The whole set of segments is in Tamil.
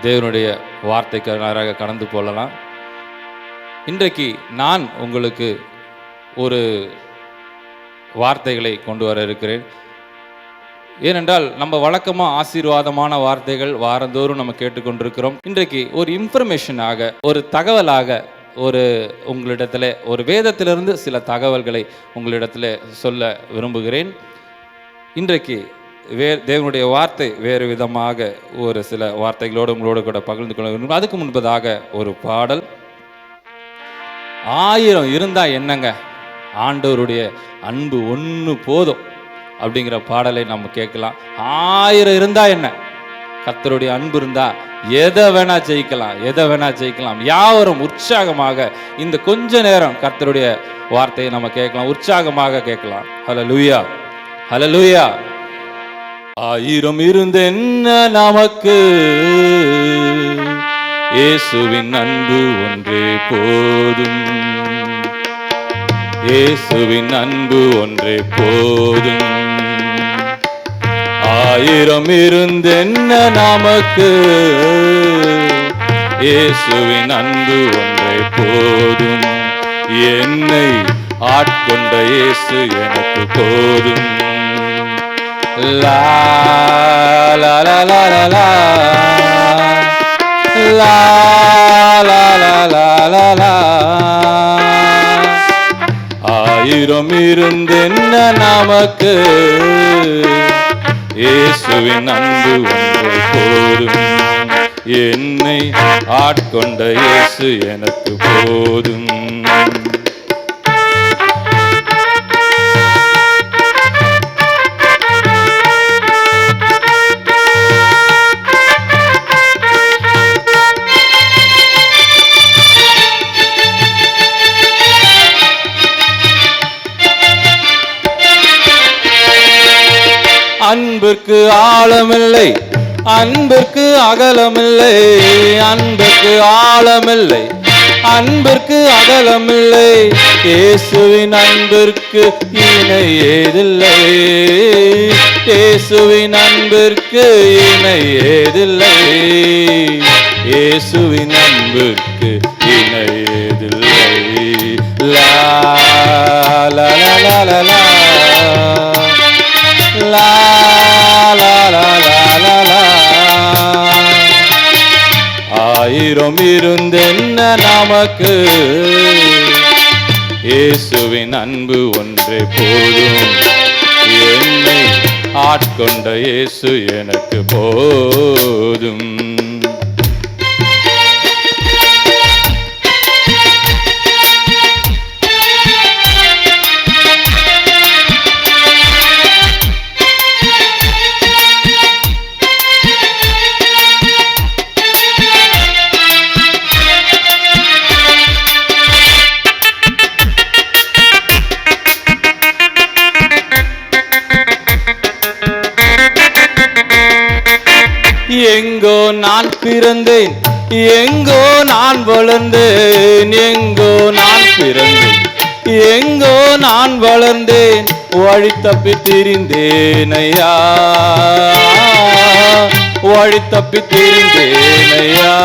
தேவனுடைய வார்த்தைக்கு நேராக கடந்து போகலாம். இன்றைக்கு நான் உங்களுக்கு ஒரு வார்த்தைகளை கொண்டு வர இருக்கிறேன். ஏனென்றால் நம்ம வழக்கமாக ஆசீர்வாதமான வார்த்தைகள் வாரந்தோறும் நம்ம கேட்டுக்கொண்டிருக்கிறோம். இன்றைக்கு ஒரு இன்ஃபர்மேஷனாக, ஒரு தகவலாக, உங்களிடத்தில் ஒரு வேதத்திலிருந்து சில தகவல்களை உங்களிடத்தில் சொல்ல விரும்புகிறேன். இன்றைக்கு தேவனுடைய வார்த்தை வேறு விதமாக ஒரு சில வார்த்தைகளோடு உங்களோடு கூட பகிர்ந்து கொள்ள விரும்புகிறேன். அதுக்கு முன்பதாக ஒரு பாடல். 1000 இருந்தா என்னங்க, ஆண்டவருடைய அன்பு ஒன்று போதும் அப்படிங்கிற பாடலை நம்ம கேட்கலாம். 1000 இருந்தா என்ன, கர்த்தருடைய அன்பு இருந்தா எதை வேணா ஜெயிக்கலாம். யாவரும் உற்சாகமாக இந்த கொஞ்ச நேரம் கர்த்தருடைய வார்த்தையை நம்ம கேட்கலாம், உற்சாகமாக கேட்கலாம். ஹல்லேலூயா, ஹல்லேலூயா. 1000 இருந்தென்ன நமக்கு, இயேசுவின் அன்பு ஒன்றே போதும். இயேசுவின் அன்பு ஒன்றே போதும். 1000 இருந்தென்ன நமக்கு, இயேசுவின் அன்பு ஒன்றே போதும். என்னை ஆட்கொண்ட இயேசு எனக்கு போதும். லா லா லா லா லா லா லா லா லா லா லா. 1000 இருந்தென்ன நமக்கு, இயேசுவின் அன்பு ஒன்றே போதும். என்னை ஆட்கொண்ட இயேசு எனக்கு போதும். அன்பிற்கு ஆழமில்லை, அன்பிற்கு அகலமில்லை. அன்பிற்கு ஆழமில்லை, அன்பிற்கு அகலமில்லை. இயேசுவின் அன்பிற்கு இணை ஏதில்லை. இயேசுவின் அன்பிற்கு இணை ஏதில்லை. இயேசுவின் அன்பிற்கு இணை ஏதில்லை. லா லா லா லா லா லா லா லா லா லா லா. 1000 இருந்தென்ன நமக்கு, இயேசுவின் அன்பு ஒன்றே போதும். என்னை ஆட்கொண்ட இயேசு எனக்கு போதும். எங்கோ நான் பிறந்தேன், எங்கோ நான் வளர்ந்தேன். எங்கோ நான் பிறந்தேன், எங்கோ நான் வளர்ந்தேன். வழி தப்பி திரிந்தேன் ஐயா, வழி தப்பி திரிந்தேன் ஐயா,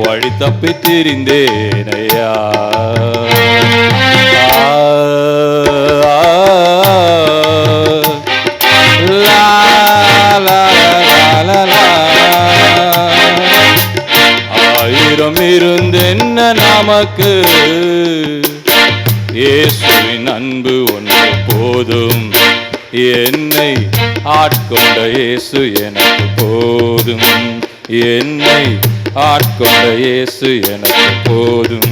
வழி தப்பி திரிந்தேன் ஐயா. இருந்தென்ன நமக்கு, இயேசுவின் அன்பு ஒன்றே போதும். என்னை ஆட்கொண்ட இயேசு எனக்கு போதும். என்னை ஆட்கொண்ட இயேசு எனக்கு போதும்.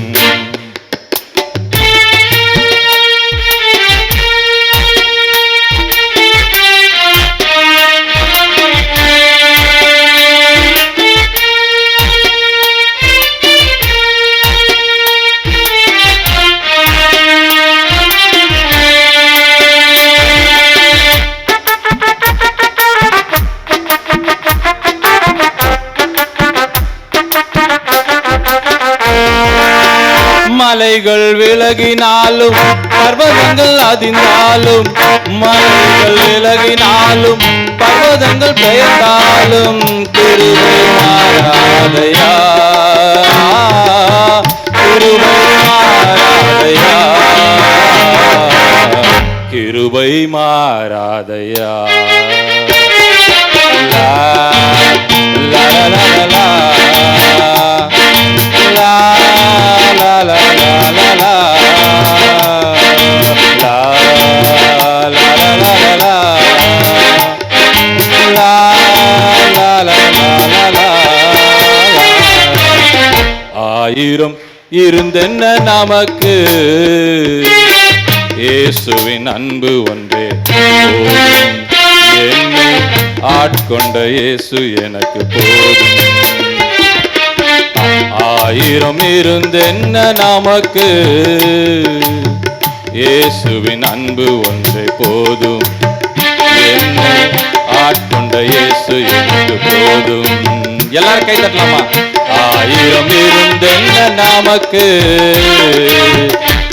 மலைகள் விலகினாலும் பர்வதங்கள் அதிர்ந்தாலும், மலைகள் விலகினாலும் பர்வதங்கள் பெயர்ந்தாலும், மாறாதையா, கிருபை மாறாதையா, கிருபை மாறாதையா. லா லா லா லா லா லா லா லா லா ஆயிரம் இருந்தென்ன நமக்கு, இயேசுவின் அன்பு ஒன்றே போதும். என்னை ஆட்கொண்ட இயேசு எனக்கு போதும். ஆயிரம் இருந்தென்ன நமக்கு, இயேசுவின் அன்பு ஒன்றே போதும். என்னை ஆட்கொண்ட இயேசு எனக்கு போதும். எல்லாரும் கை தட்டலாமா? ஆயிரம் இருந்தென்ன நமக்கு,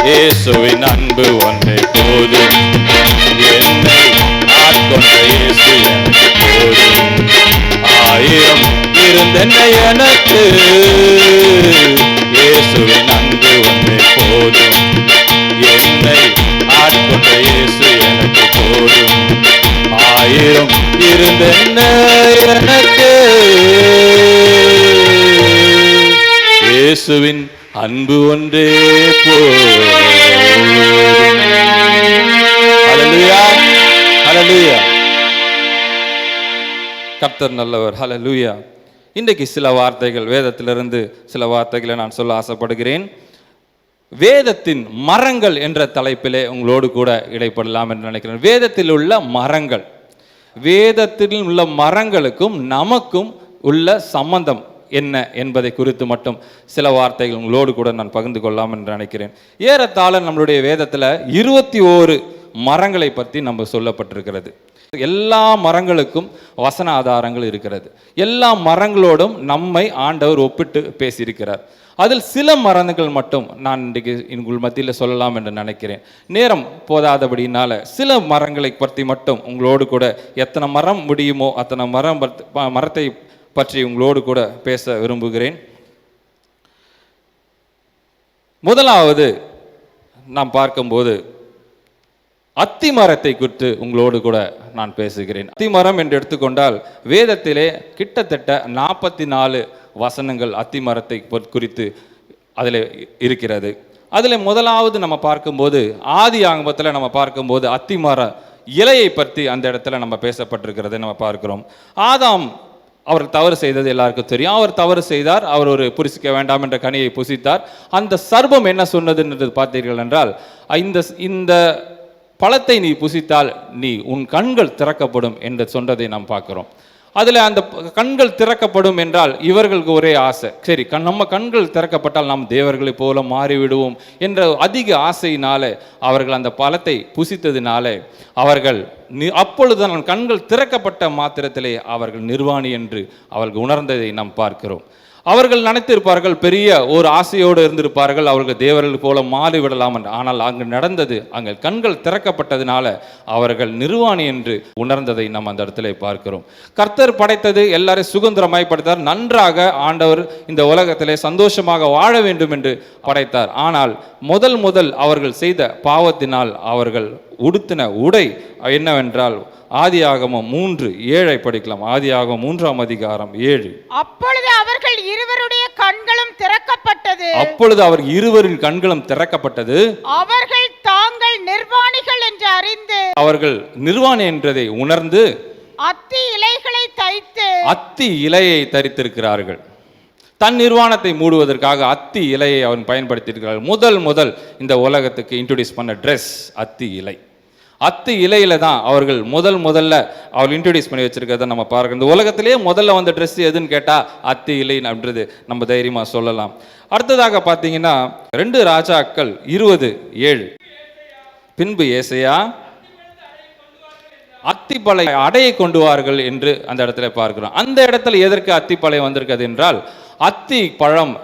இயேசுவின் அன்பு ஒன்றே போதும். என்னை ஆட்கொண்ட இயேசு எனக்கு போதும். ஆயிரம் இருந்தென்ன எனக்கு, இயேசுவின் அன்பு ஒன்றே போதும். என்னை ஆட்கொண்ட இயேசு எனக்கு போதும். ஆயிரம் இருந்தென்ன எனக்கு, இயேசுவின் அன்பு ஒன்றே போதும். ஹல்லேலூயா, ஹல்லேலூயா. கர்த்தர் நல்லவர். ஹல்லேலூயா. இன்றைக்கு சில வார்த்தைகள், வேதத்திலிருந்து சில வார்த்தைகளை நான் சொல்ல ஆசைப்படுகிறேன். வேதத்தின் மரங்கள் என்ற தலைப்பிலே உங்களோடு கூட இடைப்படலாம் என்று நினைக்கிறேன். வேதத்தில் உள்ள மரங்கள், வேதத்தில் உள்ள மரங்களுக்கும் நமக்கும் உள்ள சம்பந்தம் என்ன என்பதை குறித்து மட்டும் சில வார்த்தைகள் உங்களோடு கூட நான் பகிர்ந்து கொள்ளலாம் என்று நினைக்கிறேன். ஏறத்தாழ நம்மளுடைய வேதத்தில் 21 மரங்களை பற்றி நம்ம சொல்லப்பட்டிருக்கிறது. எல்லா மரங்களுக்கும் வசன ஆதாரங்கள் இருக்கிறது. எல்லா மரங்களோடும் நம்மை ஆண்டவர் ஒப்பிட்டு பேசியிருக்கிறார். அதில் சில மரங்கள் மட்டும் நான் இன்றைக்கு உங்கள் மத்தியில் சொல்லலாம் என்று நினைக்கிறேன். நேரம் போதாதபடினால சில மரங்களை பற்றி மட்டும் உங்களோடு கூட எத்தனை மரம் முடியுமோ அத்தனை மரத்தை பற்றி உங்களோடு கூட பேச விரும்புகிறேன். முதலாவது நாம் பார்க்கும்போது அத்தி மரத்தை குறித்து உங்களோடு கூட நான் பேசுகிறேன். அத்தி மரம் என்று எடுத்துக்கொண்டால் வேதத்திலே கிட்டத்தட்ட 44 வசனங்கள் அத்தி மரத்தை குறித்து அதில் இருக்கிறது. அதில் முதலாவது நம்ம பார்க்கும்போது ஆதி ஆகமத்தில் நம்ம பார்க்கும்போது அத்தி மர இலையை பற்றி அந்த இடத்துல நம்ம பேசப்பட்டிருக்கிறதை நம்ம பார்க்கிறோம். ஆதாம் அவர் தவறு செய்தது எல்லாருக்கும் தெரியும். அவர் தவறு செய்தார். அவர் ஒரு புசிக்க வேண்டாம் என்ற கனியை புசித்தார். அந்த சர்ப்பம் என்ன சொன்னதுன்றது பார்த்தீர்கள் என்றால், இந்த பழத்தை நீ புசித்தால் உன் கண்கள் திறக்கப்படும் என்று சொன்னதை நாம் பார்க்கிறோம். அதில் அந்த கண்கள் திறக்கப்படும் என்றால் இவர்களுக்கு ஒரே ஆசை, சரி நம்ம கண்கள் திறக்கப்பட்டால் நாம் தேவர்களைப் போல மாறிவிடுவோம் என்ற அதிக ஆசையினாலே அவர்கள் அந்த பழத்தை புசித்ததினாலே அவர்கள் அப்பொழுது கண்கள் திறக்கப்பட்ட மாத்திரத்திலே அவர்கள் நிர்வாணி என்று அவர்கள் உணர்ந்ததை நாம் பார்க்கிறோம். அவர்கள் நினைத்திருப்பார்கள், பெரிய ஒரு ஆசையோடு இருந்திருப்பார்கள், அவர்கள் தேவர்கள் போல மாறிவிடலாம் என்று. ஆனால் அங்கு நடந்தது, அங்கே கண்கள் திறக்கப்பட்டதினால அவர்கள் நிர்வாணி என்று உணர்ந்ததை நாம் அந்த இடத்துல பார்க்கிறோம். கர்த்தர் படைத்தது எல்லாரையும் சுதந்திரமாய் படைத்தார். நன்றாக ஆண்டவர் இந்த உலகத்திலே சந்தோஷமாக வாழ வேண்டும் என்று படைத்தார். ஆனால் முதல் அவர்கள் செய்த பாவத்தினால் அவர்கள் உடுத்தின உடை என்னவென்றால் ஆதியாகமம் 3:7 படிக்கலாம். ஆதியாகமம் 3ஆம் அதிகாரம் 7. அப்பொழுது அவர்கள் இருவருடைய கண்களும் திறக்கப்பட்டது. அப்பொழுது அவர் இருவரின் கண்களும் திறக்கப்பட்டது. அவர்கள் தாங்கள் நிர்வாணிகள் என்று அறிந்து, அவர்கள் நிர்வாணி என்றதை உணர்ந்து அத்தி இலைகளை தைத்து, அத்தி இலையை தரித்திருக்கிறார்கள். தன் நிர்வாணத்தை மூடுவதற்காக அத்தி இலையை அவன் பயன்படுத்தியிருக்கிறார்கள். முதல் இந்த உலகத்துக்கு இன்ட்ரோடியூஸ் பண்ண ட்ரெஸ் அத்தி இலை. அத்தி இலையில தான் அவர்கள் முதல்ல அவர்கள் இன்ட்ரோடியூஸ் பண்ணி வச்சிருக்கிறத நம்ம பார்க்கணும். இந்த உலகத்திலேயே முதல்ல வந்த ட்ரெஸ் எதுன்னு கேட்டால் அத்தி இலை அப்படின்றது நம்ம தைரியமாக சொல்லலாம். அடுத்ததாக பார்த்தீங்கன்னா 2 ராஜாக்கள் 20:7. பின்பு ஏசையா அத்திப்பழை அடையை கொண்டுவார்கள் என்று அந்த இடத்துல பார்க்கிறோம். அந்த இடத்துல எதற்கு அத்திப்பழை வந்திருக்கிறது என்றால், அத்தி பழம்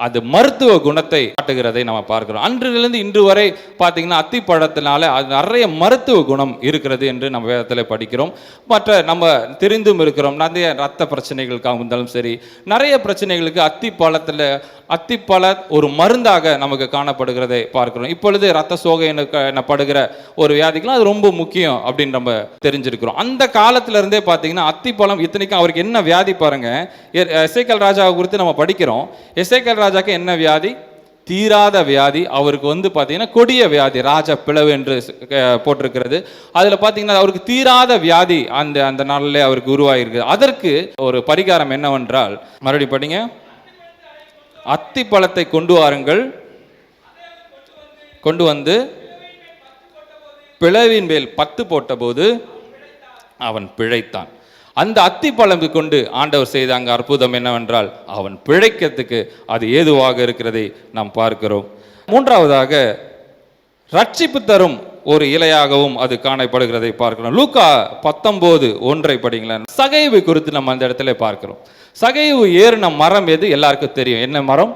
அது மருத்துவ குணத்தை காட்டுகிறதை நம்ம பார்க்கிறோம். அன்றிலிருந்து இன்று வரை பார்த்தீங்கன்னா அத்திப்பழத்தினால அது நிறைய மருத்துவ குணம் இருக்கிறது என்று நம்ம வேதத்தில் படிக்கிறோம். மற்ற நம்ம தெரிந்தும் இருக்கிறோம், நிறைய ரத்த பிரச்சனைகளுக்காக இருந்தாலும் சரி, நிறைய பிரச்சனைகளுக்கு அத்திப்பழ ஒரு மருந்தாக நமக்கு காணப்படுகிறதை பார்க்கிறோம். இப்பொழுது ரத்த சோகை எனப்படுகிற ஒரு வியாதிக்கெல்லாம் அது ரொம்ப முக்கியம் அப்படின்னு நம்ம தெரிஞ்சிருக்கிறோம். அந்த காலத்துல இருந்தே பார்த்தீங்கன்னா அத்திப்பழம், இத்தனைக்கும் அவருக்கு என்ன வியாதி பாருங்க, எசேக்கியேல் ராஜாவை குறித்து நம்ம படிக்கிறோம். எசேக்கியேல் ராஜாக்கு என்ன வியாதி? தீராத வியாதி. அவருக்கு பார்த்தீங்கன்னா கொடிய வியாதி, ராஜ பிளவு என்று போட்டிருக்கிறது. அதில் பார்த்தீங்கன்னா அவருக்கு தீராத வியாதி அந்த நாளில் அவருக்கு உருவாகிருக்கு. அதற்கு ஒரு பரிகாரம் என்னவென்றால், மறுபடியும் படிங்க, அத்திப்பழத்தை கொண்டு வாருங்கள், கொண்டு வந்து பிளவின் மேல் 10 போட்டபோது அவன் பிழைத்தான். அந்த அத்திப்பழம் கொண்டு ஆண்டவர் செய்த அங்க அற்புதம் என்னவென்றால், அவன் பிழைக்கிறதுக்கு அது ஏதுவாக இருக்கிறதை நாம் பார்க்கிறோம். மூன்றாவதாக ரட்சிப்பு தரும் ஒரு இலையாகவும் அது காணப்படுகிறதை பார்க்கிறோம். லூக்கா 19:1 படிங்களேன். சகைவு குறித்து நம்ம அந்த இடத்துல பார்க்கிறோம். சகைவு ஏறின மரம் எது? எல்லாருக்கும் தெரியும். என்ன மரம்?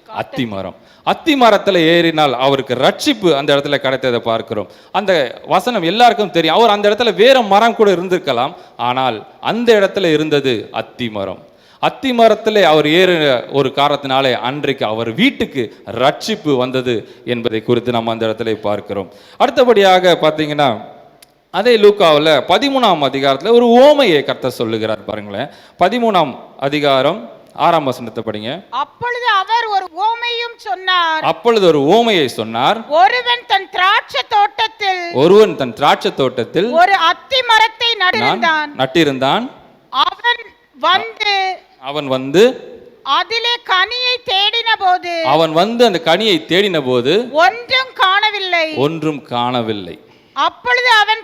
அத்தி மரம். அத்தி மரத்தில் ஏறினால் அவருக்கு ரட்சிப்பு அந்த இடத்துல கிடைத்ததை பார்க்கிறோம். அந்த வசனம் எல்லாருக்கும் தெரியும். அவர் அந்த இடத்துல வேற மரம் கூட இருந்திருக்கலாம், ஆனால் அந்த இடத்துல இருந்தது அத்தி மரம். அத்தி மரத்தில் அவர் ஏறின ஒரு காரணத்தினாலே அன்றைக்கு அவர் வீட்டுக்கு ரட்சிப்பு வந்தது என்பதை குறித்து நம்ம அந்த இடத்துல பார்க்கிறோம். அடுத்தபடியாக பார்த்தீங்கன்னா அதே லூக்காவில் 13ஆம் அதிகாரத்தில் ஒரு ஓமையை கர்த்தர் சொல்லுகிறார் பாருங்களேன். 13ஆம் அதிகாரம் 6ஆம் வசனத்தை படிங்க. அப்பொழுது அவர் ஒரு ஓமையும் சொன்னார். அப்பொழுது ஒரு ஓமையை சொன்னார். ஒருவன் தன் திராட்சை தோட்டத்தில் ஒரு அத்தி மரத்தை நட்டிருந்தான். அவன் வந்து அதிலே கனியை அந்த கனியை தேடின போது ஒன்றும் காணவில்லை. அப்பொழுது அவன்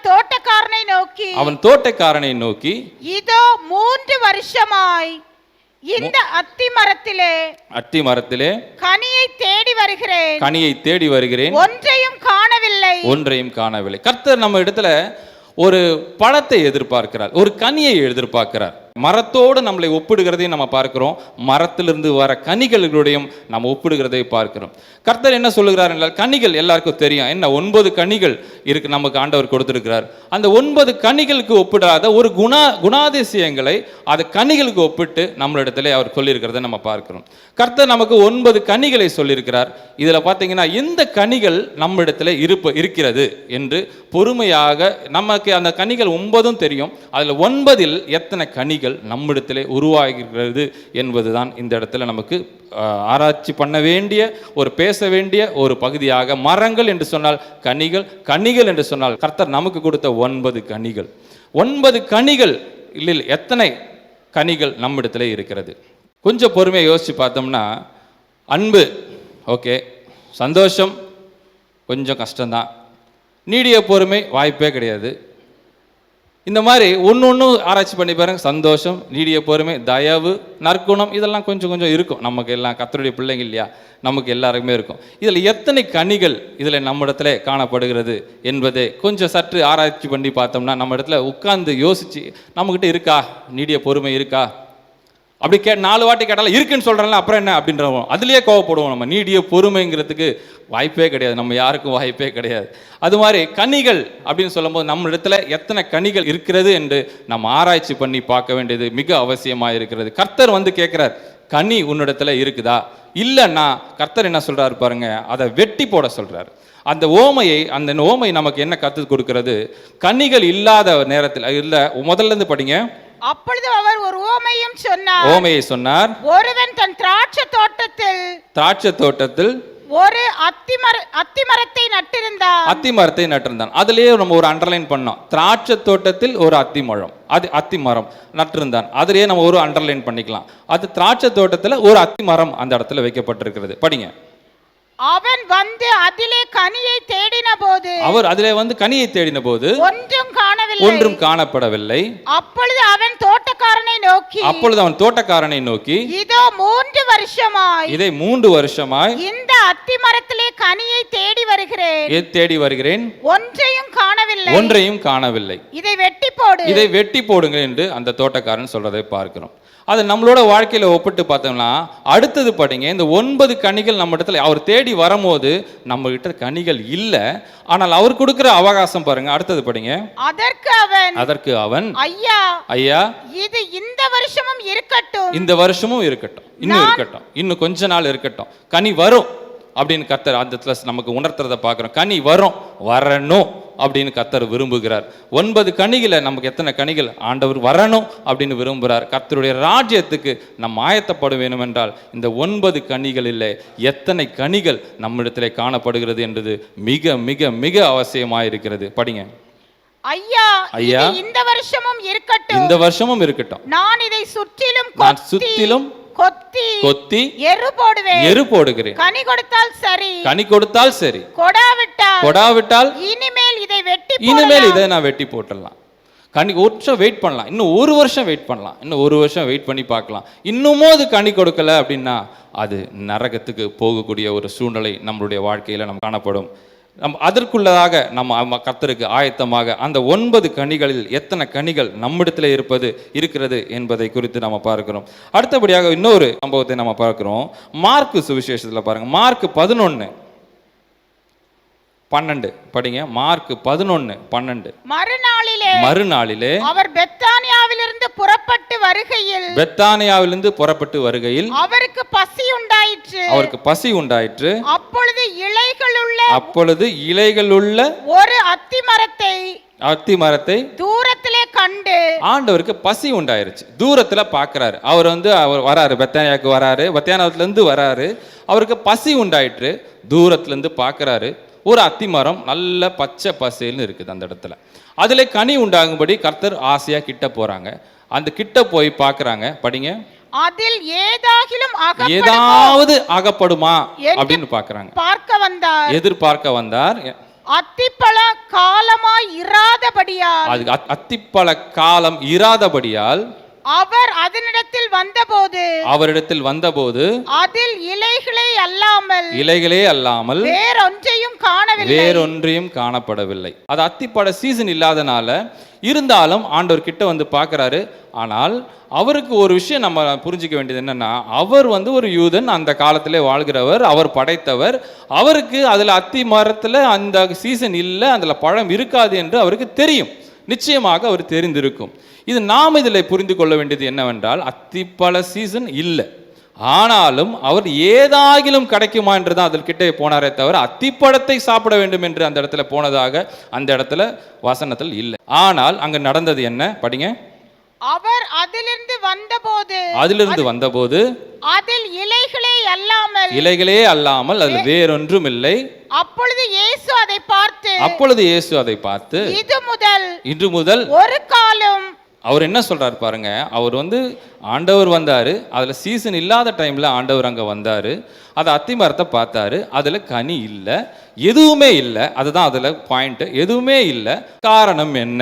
தோட்டக்காரனை நோக்கி இதோ 3 வருஷமாய் இந்த அத்தி மரத்திலே கனியை தேடி வருகிறேன், ஒன்றையும் காணவில்லை. கர்த்தர் நம்ம இடத்துல ஒரு பழத்தை எதிர்பார்க்கிறார், ஒரு கனியை எதிர்பார்க்கிறார். மரத்தோடு நம்மளை ஒப்பிடுகிறதையும் நம்ம பார்க்கிறோம், மரத்திலிருந்து வர கனிகளுடையும் நம்ம ஒப்பிடுகிறதை பார்க்கிறோம். கர்த்தர் என்ன சொல்லுகிறார் என்றால், கனிகள் எல்லாருக்கும் தெரியும். என்ன 9 கனிகள் இருக்கு நமக்கு ஆண்டவர் கொடுத்திருக்கிறார். அந்த 9 கனிகளுக்கு ஒப்பிடாத ஒரு குணாதிசயங்களை அது கனிகளுக்கு ஒப்பிட்டு நம்மளிடத்துல அவர் சொல்லியிருக்கிறத நம்ம பார்க்கிறோம். கர்த்தர் நமக்கு 9 கனிகளை சொல்லியிருக்கிறார். இதுல பார்த்தீங்கன்னா எந்த கனிகள் நம்மிடத்துல இருக்கிறது என்று பொறுமையாக, நமக்கு அந்த கனிகள் 9 தெரியும், அதுல 9இல் எத்தனை கனிகள் நம்மிடத்திலே உருவாகிறது என்பதுதான் இந்த இடத்துல நமக்கு ஆராய்ச்சி பண்ண வேண்டிய, பேச வேண்டிய ஒரு பகுதியாக. மரங்கள் என்று சொன்னால் கனிகள், கனிகள் என்று சொன்னால் கர்த்தர் நமக்கு கொடுத்த 9 கனிகள். 9 கனிகள் இல்ல, எத்தனை கனிகள் நம்மிடத்திலே இருக்கிறது? கொஞ்சம் பொறுமையை யோசிச்சு பார்த்தோம்னா, அன்பு ஓகே, சந்தோஷம் கொஞ்சம் கஷ்டம்தான், நீடிய பொறுமை வாய்ப்பே கிடையாது. இந்த மாதிரி ஒன்று ஆராய்ச்சி பண்ணி பாருங்க. சந்தோஷம், நீடிய பொறுமை, தயவு, நற்குணம், இதெல்லாம் கொஞ்சம் கொஞ்சம் இருக்கும் நமக்கு. எல்லாம் கர்த்தருடைய பிள்ளைங்க இல்லையா, நமக்கு எல்லாருக்குமே இருக்கும். இதில் எத்தனை கனிகள் இதில் நம்ம இடத்துல காணப்படுகிறது என்பதை கொஞ்சம் சற்று ஆராய்ச்சி பண்ணி பார்த்தோம்னா, நம்ம இடத்துல உட்கார்ந்து யோசிச்சு நம்மகிட்ட இருக்கா, நீடிய பொறுமை இருக்கா? அப்படி 4 வாட்டி கேட்டாலும் இருக்குன்னு சொல்கிறேன்ல, அப்புறம் என்ன அப்படின்றவோம், அதுலேயே கோவப்படுவோம். நம்ம நீடிய பொறுமைங்கிறதுக்கு வாய்ப்பே கிடையாது, நம்ம யாருக்கும் வாய்ப்பே கிடையாது. அது மாதிரி கனிகள் அப்படின்னு சொல்லும்போது நம்ம இடத்துல எத்தனை கனிகள் இருக்கிறது என்று நம்ம ஆராய்ச்சி பண்ணி பார்க்க வேண்டியது மிக அவசியமாக இருக்கிறது. கர்த்தர் கேட்குறார், கனி உன்னிடத்துல இருக்குதா? இல்லைன்னா கர்த்தர் என்ன சொல்றாரு பாருங்க, அதை வெட்டி போட சொல்றாரு. அந்த ஓமை நமக்கு என்ன கற்றுக் கொடுக்கிறது? கனிகள் இல்லாத நேரத்தில் இல்லை, முதல்ல இருந்து படிங்க. அப்பொழுது அவர் ஒரு ஓமையை சொன்னார். ஒருவன் தன் திராட்சை தோட்டத்தில் ஒரு அத்தி மரத்தை நட்டிருந்தான். அதுலயே நம்ம ஒரு அண்டர்லைன் பண்ணோம். திராட்சை தோட்டத்தில் ஒரு அத்தி மரம் நட்டிருந்தான். அதுலயே நம்ம ஒரு அண்டர்லைன் பண்ணிக்கலாம். அது திராட்சை தோட்டத்துல ஒரு அத்தி மரம் அந்த இடத்துல வைக்கப்பட்டிருக்கிறது. படிங்க. அவன் அதிலே கனியை தேடின போது ஒன்றும் காணப்படவில்லை. அப்பொழுது அவன் தோட்டக்காரனை நோக்கி இதோ 3 வருஷமாய் இந்த அத்தி மரத்திலே கனியை தேடி வருகிறேன், ஒன்றையும் காணவில்லை. இதை வெட்டி போடுங்க என்று அந்த தோட்டக்காரன் சொல்றதை பார்க்கிறோம். அது நம்மளோட வாழ்க்கையில ஒப்பிட்டு பார்த்தோம்னா அடுத்தது படிங்க, இந்த 9 கனிகள் நம்ம இடத்துல அவர் தேடி வரும்போது நம்ம கிட்ட கனிகள் இல்லை, ஆனால் அவர் கொடுக்கிற அவகாசம் பாருங்க. அடுத்தது படிங்க. அதற்கு அவன் ஐயா இது இந்த வருஷமும் இருக்கட்டும், இந்த வருஷமும் இருக்கட்டும், இன்னும் இருக்கட்டும், இன்னும் கொஞ்ச நாள் இருக்கட்டும், கனி வரும் அப்படின்னு கர்த்தர் அந்த நமக்கு உணர்த்துறத பார்க்கிறோம். கனி வரணும் அப்படின்னு கர்த்தர் விரும்புகிறார். 9 கனிகளை நமக்கு எத்தனை கனிகள் ஆண்டவர் வரணும் அப்படின்னு விரும்புகிறார். கர்த்தருடைய ராஜ்யத்துக்கு நம்ம ஆயத்தப்பட வேண்டும் என்றால் இந்த 9 கனிகளில் எத்தனை கனிகள் நம்மிடத்திலே காணப்படுகிறது என்பது மிக மிக மிக அவசியமாயிருக்கிறது. படிங்க. ஐயா இந்த வருஷமும் இருக்கட்டும், இந்த வருஷமும் இருக்கட்டும், நான் இதை சுற்றிலும் கொத்தி எரு போடுகிறேன், கனி கொடுத்தால் சரி, கொடாவிட்டால் இனிமேல் இதை நான் வெட்டி போட்டுடலாம். கனி ஒரு வருஷம் வெயிட் பண்ணலாம், இன்னும் ஒரு வருஷம் வெயிட் பண்ணலாம், இன்னும் ஒரு வருஷம் வெயிட் பண்ணி பார்க்கலாம். இன்னமும் அது கனி கொடுக்கல அப்படின்னா அது நரகத்துக்கு போகக்கூடிய ஒரு சூழ்நிலை நம்மளுடைய வாழ்க்கையில நம்ம காணப்படும். அதற்குள்ளதாக நம்ம கர்த்தருக்கு ஆயத்தமாக அந்த 9 கனிகளில் எத்தனை கனிகள் நம்மிடத்தில் இருக்கிறது என்பதை குறித்து நம்ம பார்க்கிறோம். அடுத்தபடியாக இன்னொரு சம்பவத்தை நம்ம பார்க்கிறோம். மார்க்கு சுவிசேஷத்தில் பாருங்க, மார்க் 11:12 படிங்க. மார்க் 11:12. மறுநாளிலே அவர் பெத்தானியாவிலிருந்து புறப்பட்டு வருகையில் அவருக்கு பசி உண்டாயிற்று. அப்பொழுது இலைகளுள்ள ஒரு அத்தி மரத்தை தூரத்திலே கண்டு, ஆண்டவருக்கு பசி உண்டாயிருச்சு. தூரத்துல பாக்குறாரு, அவர் வராரு, பெத்தானியாவுக்கு வராரு, பெத்தானியாவில இருந்து வராரு, அவருக்கு பசி உண்டாயிற்று. தூரத்துல இருந்து பாக்குறாரு, ஒரு அத்தி மரம் நல்ல பச்சை பசேல்னு இருக்குது அந்த இடத்துல. அதுல கனி உண்டாகும்படி கர்த்தர் ஆசையா கிட்ட போறாங்க. அந்த கிட்ட போய் பாக்குறாங்க. படிங்க. அதில் ஏதாவது அகப்படுமா அப்படின்னு பாக்குறாங்க, எதிர்பார்க்க வந்தார். அத்திப்பழ காலமாய் இராதபடியால், அது அத்திப்பழ காலம் இராதபடியால் அவர் அவரிடத்தில் வந்தபோது அதில் இலைகளே அல்லாமல் வேறொன்றையும் காணப்படவில்லை. அது அத்திப்பழ சீசன் இல்லாதனால இருந்தாலும் ஆண்டவர் கிட்ட வந்து பார்க்கிறாரு. ஆனால் அவருக்கு ஒரு விஷயம் நம்ம புரிஞ்சிக்க வேண்டியது என்னன்னா, அவர் ஒரு யூதன், அந்த காலத்திலே வாழ்கிறவர், அவர் படைத்தவர். அவருக்கு அதுல அத்தி மரத்துல அந்த சீசன் இல்லை, அதுல பழம் இருக்காது என்று அவருக்கு தெரியும். நிச்சயமாக அவர் தெரிந்திருக்கும். இது நாம் இதில் புரிந்து கொள்ள வேண்டியது என்னவென்றால், அத்திப்பழ சீசன் இல்லை, ஆனாலும் அவர் ஏதாகிலும் கிடைக்குமா என்று தான் அதில் கிட்டே போனாரே தவிர அத்திப்பழத்தை சாப்பிட வேண்டும் என்று அந்த இடத்துல போனதாக அந்த இடத்துல வசனத்தில் இல்லை. ஆனால் அங்க நடந்தது என்ன? படிங்க. அவர் அதிலிருந்து வந்தபோது அதில் இலைகளே அல்லாமல் அது வேறொன்றும் இல்லை. அப்பொழுது இயேசு அதை பார்த்து இன்று முதல் ஒரு காலம், அவர் என்ன சொல்றாரு பாருங்க. அவர் ஆண்டவர் வந்தாரு, அதுல சீசன் இல்லாத டைம்ல ஆண்டவர் அங்க வந்தாரு. அது அத்தி மரத்தை பார்த்தாரு, அதுல கனி இல்லை, எதுவுமே இல்லை. அதுதான் அதுல பாயிண்ட், எதுவுமே இல்லை. காரணம் என்ன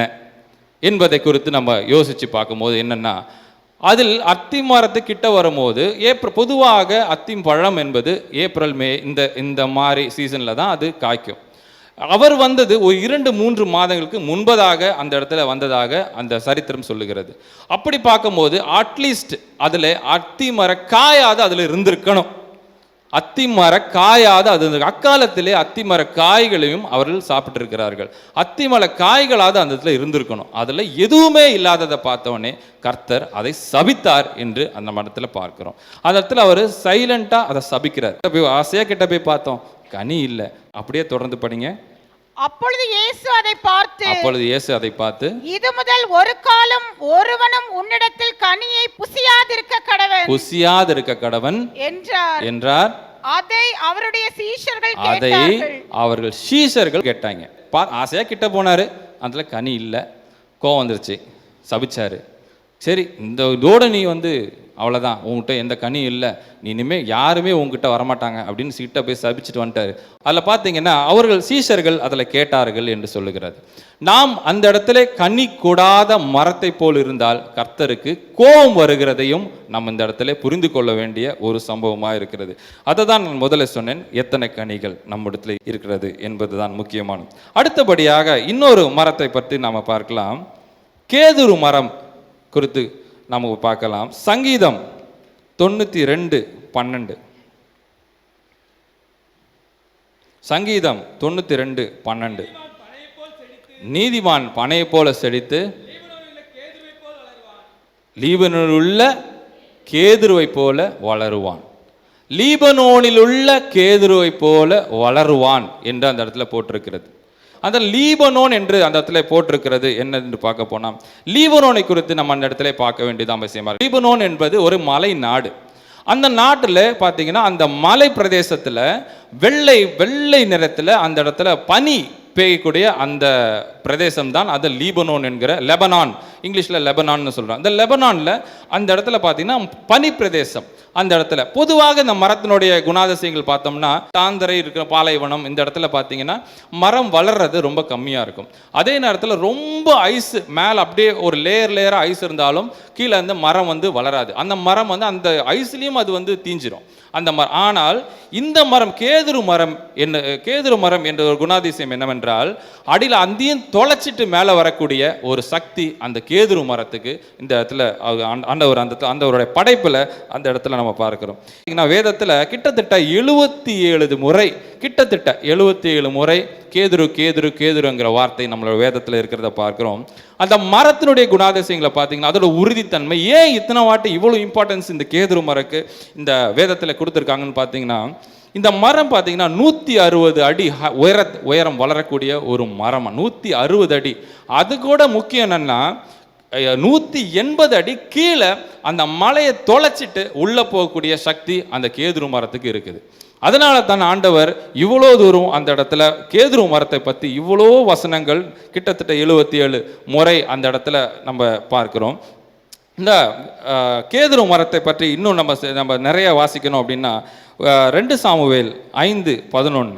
என்பதை குறித்து நம்ம யோசிச்சு பார்க்கும்போது என்னன்னா, அதில் அத்தி மரத்து கிட்ட வரும்போது பொதுவாக அத்தி பழம் என்பது ஏப்ரல் மே இந்த மாதிரி சீசன்ல தான் அது காய்க்கும். அவர் வந்தது ஒரு 2-3 மாதங்களுக்கு முன்பதாக அந்த இடத்துல வந்ததாக அந்த சரித்திரம் சொல்லுகிறது. அப்படி பார்க்கும்போது அட்லீஸ்ட் அதுல அத்தி மர காயாவது அதுல இருந்திருக்கணும். அத்தி மர காயாவது அது அக்காலத்திலே அத்தி மர காய்களையும் அவர்கள் சாப்பிட்டு இருக்கிறார்கள். அத்தி மர காய்களாவது அந்த இடத்துல இருந்திருக்கணும். அதுல எதுவுமே இல்லாததை பார்த்தவொடனே கர்த்தர் அதை சபித்தார் என்று அந்த மரத்துல பார்க்கிறோம். அந்த இடத்துல அவர் சைலண்டா அதை சபிக்கிறார். ஆசையா கிட்ட போய் பார்த்தோம், கனி இல்லை. அப்படியே தொடர்ந்து படிங்க. அப்பொழுது இயேசு அதை பார்த்து இது முதல் ஒரு காலம் ஒருவனும் உன்னிடத்தில் கனியை புசியாதிருக்க கடவன் என்றார். அதை அவர்கள் சீஷர்கள் கேட்டாங்க. ஆசையா கிட்ட போனாரு, அதுல கனி இல்லை, கோவம் வந்துருச்சு, சபிச்சாரு. சரி, இந்த இதோட நீ அவ்வளோதான், உங்ககிட்ட எந்த கனியும் இல்லை, நீ இனிமேல் யாருமே உங்ககிட்ட வரமாட்டாங்க அப்படின்னு சீட்டை போய் சபிச்சுட்டு வந்துட்டாரு. அதில் பார்த்தீங்கன்னா அவர்கள் சீஷர்கள் அதில் கேட்டார்கள் என்று சொல்லுகிறது. நாம் அந்த இடத்துல கனி கொடாத மரத்தை போல் இருந்தால் கர்த்தருக்கு கோபம் வருகிறதையும் நம்ம இந்த இடத்துல புரிந்து கொள்ள வேண்டிய ஒரு சம்பவமாக இருக்கிறது. அதை தான் நான் முதல்ல சொன்னேன், எத்தனை கனிகள் நம்ம இடத்துல இருக்கிறது என்பது தான் முக்கியமானது. அடுத்தபடியாக இன்னொரு மரத்தை பற்றி நாம் பார்க்கலாம். கேதுரு மரம் குறித்து நமக்கு பார்க்கலாம். சங்கீதம் 92:12. சங்கீதம் 92:12. நீதிமான் பனையை போல செழித்து லீபனோனில் உள்ள கேதுருவை போல வளருவான். லீபனோனில் உள்ள கேதுருவை போல வளருவான் என்று அந்த இடத்துல போட்டிருக்கிறது. அந்த லீபனோன் என்று அந்த இடத்துல போட்டிருக்கிறது என்ன என்று பார்க்க போனால், லீபனோனை குறித்து நம்ம அந்த இடத்துல பார்க்க வேண்டியது அவசியமா இருக்கு. லீபனோன் என்பது ஒரு மலை நாடு. அந்த நாட்டில் பார்த்தீங்கன்னா அந்த மலை பிரதேசத்தில் வெள்ளை வெள்ளை நிறத்தில் அந்த இடத்துல பனி பெய்யக்கூடிய அந்த பிரதேசம் தான் அது லீபனோன் என்கிற லெபனான், இங்கிலீஷில் லெபனான்னு சொல்கிறோம். இந்த லெபனானில் அந்த இடத்துல பார்த்தீங்கன்னா பனி பிரதேசம். அந்த இடத்துல பொதுவாக இந்த மரத்தினுடைய குணாதிசயங்கள் பார்த்தோம்னா, தாந்தரை இருக்கிற பாலைவனம் இந்த இடத்துல பார்த்தீங்கன்னா மரம் வளர்றது ரொம்ப கம்மியாக இருக்கும். அதே நேரத்தில் ரொம்ப ஐஸ் மேலே அப்படியே ஒரு லேயராக ஐஸ் இருந்தாலும் கீழே அந்த மரம் வளராது. அந்த மரம் அந்த ஐஸ்லேயும் அது தீஞ்சிரும் அந்த மரம். ஆனால் இந்த மரம் கேதுரு மரம் என்ற ஒரு குணாதிசயம் என்னவென்றால், அடியில் அந்தியும் தொலைச்சிட்டு மேலே வரக்கூடிய ஒரு சக்தி அந்த கேதுரு மரத்துக்கு இந்த இடத்துல ஆண்டவருடைய படைப்பில் அந்த இடத்துல நம்ம பார்க்கிறோம். வேதத்தில் கிட்டத்தட்ட 77 முறை கேதுரு கேதுரு கேதுருங்கிற வார்த்தை நம்மளோட வேதத்தில் இருக்கிறத பார்க்கிறோம். அந்த மரத்தினுடைய குணாதிசயங்களை பார்த்தீங்கன்னா அதோட உறுதித்தன்மை, ஏன் இத்தனை வாட்டி இவ்வளோ இம்பார்ட்டன்ஸ் இந்த கேதுரு மரக்கு இந்த வேதத்தில் கொடுத்துருக்காங்கன்னு பார்த்தீங்கன்னா, இந்த மரம் பார்த்தீங்கன்னா 160 அடி உயரம் வளரக்கூடிய ஒரு மரம். 160 அடி. அது கூட முக்கியம் என்னன்னா 180 அடி கீழே அந்த மலையை தொலைச்சிட்டு உள்ள போகக்கூடிய சக்தி அந்த கேதுரு மரத்துக்கு இருக்குது. அதனால தான் ஆண்டவர் இவ்வளோ தூரம் அந்த இடத்துல கேதுரு மரத்தை பற்றி இவ்வளோ வசனங்கள் கிட்டத்தட்ட 77 முறை அந்த இடத்துல நம்ம பார்க்கிறோம். இந்த கேதுரு மரத்தை பற்றி இன்னும் நம்ம நிறைய வாசிக்கணும் அப்படின்னா 2 சாமுவேல் 5:11.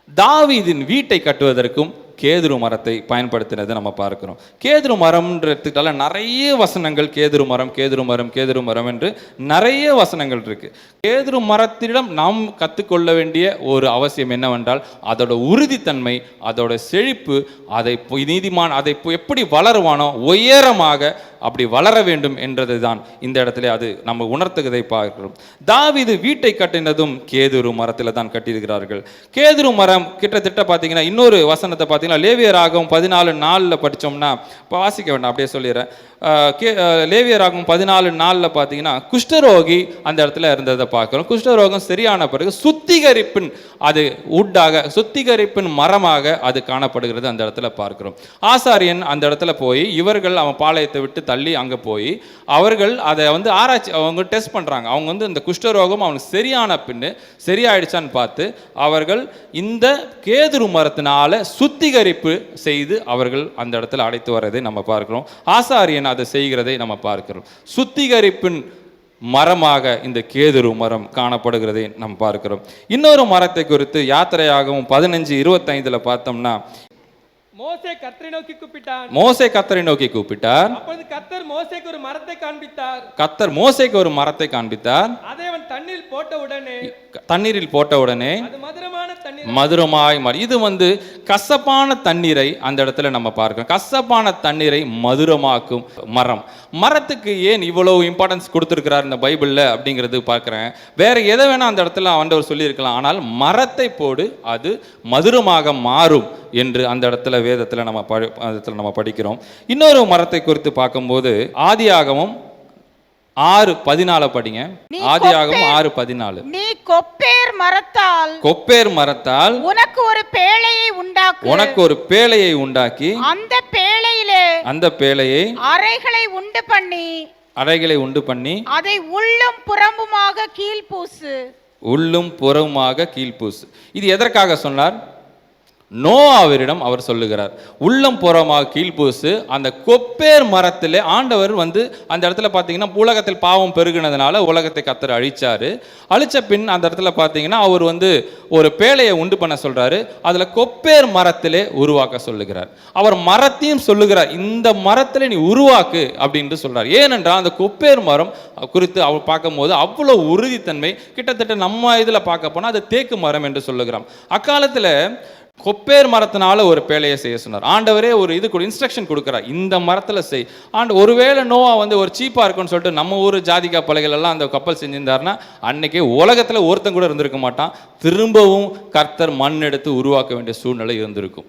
தாவீதின் வீட்டை கட்டுவதற்கும் கேதுரு மரத்தை பயன்படுத்தினதை நம்ம பார்க்கிறோம். கேதுரு மரம்ன்றதுக்கால நிறைய வசனங்கள் கேதுரு மரம் என்று நிறைய வசனங்கள் இருக்கு. கேதுரு மரத்திடம் நாம் கற்றுக்கொள்ள வேண்டிய ஒரு அவசியம் என்னவென்றால், அதோட உறுதித்தன்மை, அதோட செழிப்பு, அதை எப்படி வளருவானோ உயரமாக அப்படி வளர வேண்டும் என்றது தான் இந்த இடத்துல அது நம்ம உணர்த்துவதை பார்க்கிறோம். தாவீது வீட்டை கட்டினதும் கேதுரு மரத்தில் தான் கட்டியிருக்கிறார்கள். கேதுரு மரம் கிட்டத்தட்ட பார்த்தீங்கன்னா இன்னொரு வசனத்தை பார்த்தீங்கன்னா லேவியராகவும் 14:4 படித்தோம்னா, இப்போ வாசிக்க வேண்டாம் அப்படியே சொல்லிடுறேன். லேவியராகவும் 14:4 பார்த்தீங்கன்னா குஷ்டரோகி அந்த இடத்துல இருந்ததை பார்க்கிறோம். குஷ்டரோகம் சரியான பிறகு சுத்திகரிப்பின் மரமாக அது காணப்படுகிறது அந்த இடத்துல பார்க்கிறோம். ஆசாரியன் அந்த இடத்துல போய் இவர்கள் அவன் பாளையத்தை விட்டு தள்ளி அங்கே போய் அவர்கள் அதை ஆராய்ச்சி அவங்க டெஸ்ட் பண்ணுறாங்க. அவங்க இந்த குஷ்டரோகம் அவனுக்கு சரியான பின்னு சரியாயிடுச்சான்னு பார்த்து அவர்கள் இந்த கேதுரு மரத்தினால சுத்திகரிப்பு செய்து அவர்கள் அந்த இடத்துல அடைத்து வரதை நம்ம பார்க்கிறோம். ஆசாரியன் அதை செய்கிறதை நம்ம பார்க்கிறோம். சுத்திகரிப்பின் மரமாக இந்த கேதுரு மரம் காணப்படுகிறதை நாம் பார்க்கிறோம். இன்னொரு மரத்தை குறித்து யாத்திரையாகவும் 15:25 பார்த்தோம்னா, மோசே கர்த்தரை நோக்கி கூப்பிட்டார். அப்பொழுது கர்த்தர் மோசேக்கு ஒரு மரத்தை காண்பித்தார். கர்த்தர் மோசேக்கு ஒரு மரத்தை காண்பித்தார். அதை அவன் தண்ணீரில் போட்ட உடனே அது மதுரமாய் மாறி. இது கசப்பான தண்ணீரை அந்த இடத்துல நம்ம பார்க்கிறோம். கசப்பான தண்ணீரை மதுரமாக்கும் மரம். மரத்துக்கு ஏன் இவ்வளவு இம்பார்ட்டன்ஸ் கொடுத்துருக்கிறார் இந்த பைபிள்ல அப்படிங்கிறது பார்க்கிறேன். வேற எதை வேணா அந்த இடத்துல ஆண்டவர் சொல்லியிருக்கலாம், ஆனால் மரத்தை போடு அது மதுரமாக மாறும் என்று அந்த இடத்துல வேதத்தில் நம்ம படிக்கிறோம். இன்னொரு மரத்தை குறித்து பார்க்கும்போது ஆதியாகமம் 6:14 படிங்க. ஆதியாகமம் 6:14. நீ கொப்பேர் மரத்தால் உனக்கு ஒரு பேழையை உண்டாக்கி அந்த பேழையை அறைகளை உண்டு பண்ணி அதை உள்ளும் புறமுமாக கீழ்பூசு. இது எதற்காக சொன்னார்? நோவாவிடம் அவர் சொல்லுகிறார், உள்ளம் புறமாக கீழ்பூசு. அந்த கொப்பேர் மரத்தில் ஆண்டவர் அந்த இடத்துல பார்த்தீங்கன்னா உலகத்தில் பாவம் பெருகினதுனால உலகத்தை கர்த்தர் அழிச்ச பின் அந்த இடத்துல பார்த்தீங்கன்னா அவர் ஒரு பேழையை உண்டு பண்ண சொல்றாரு. அதில் கொப்பேர் மரத்திலே உருவாக்க சொல்லுகிறார். அவர் மரத்தையும் சொல்லுகிறார், இந்த மரத்தில் நீ உருவாக்கு அப்படின்னு சொல்றார். ஏனென்றால் அந்த கொப்பேர் மரம் குறித்து அவர் பார்க்கும்போது அவ்வளோ உறுதித்தன்மை. கிட்டத்தட்ட நம்ம இதில் பார்க்க போனால் அது தேக்கு மரம் என்று சொல்லுகிறோம். அக்காலத்தில் கொப்பேர் மரத்தினால ஒரு பேழையை செய்ய சொன்னார். ஆண்டவரே ஒரு இன்ஸ்ட்ரக்ஷன் கொடுக்குறார், இந்த மரத்தில் செய். ஒருவேளை நோவா வந்து ஒரு சீப்பாக இருக்குன்னு சொல்லிட்டு நம்ம ஊர் ஜாதிகா பலகைகள் எல்லாம் அந்த கப்பல் செஞ்சிருந்தாருன்னா அன்னைக்கே உலகத்தில் ஒருத்தன் கூட இருந்திருக்க மாட்டான். திரும்பவும் கர்த்தர் மண் எடுத்து உருவாக்க வேண்டிய சூழ்நிலை இருந்திருக்கும்.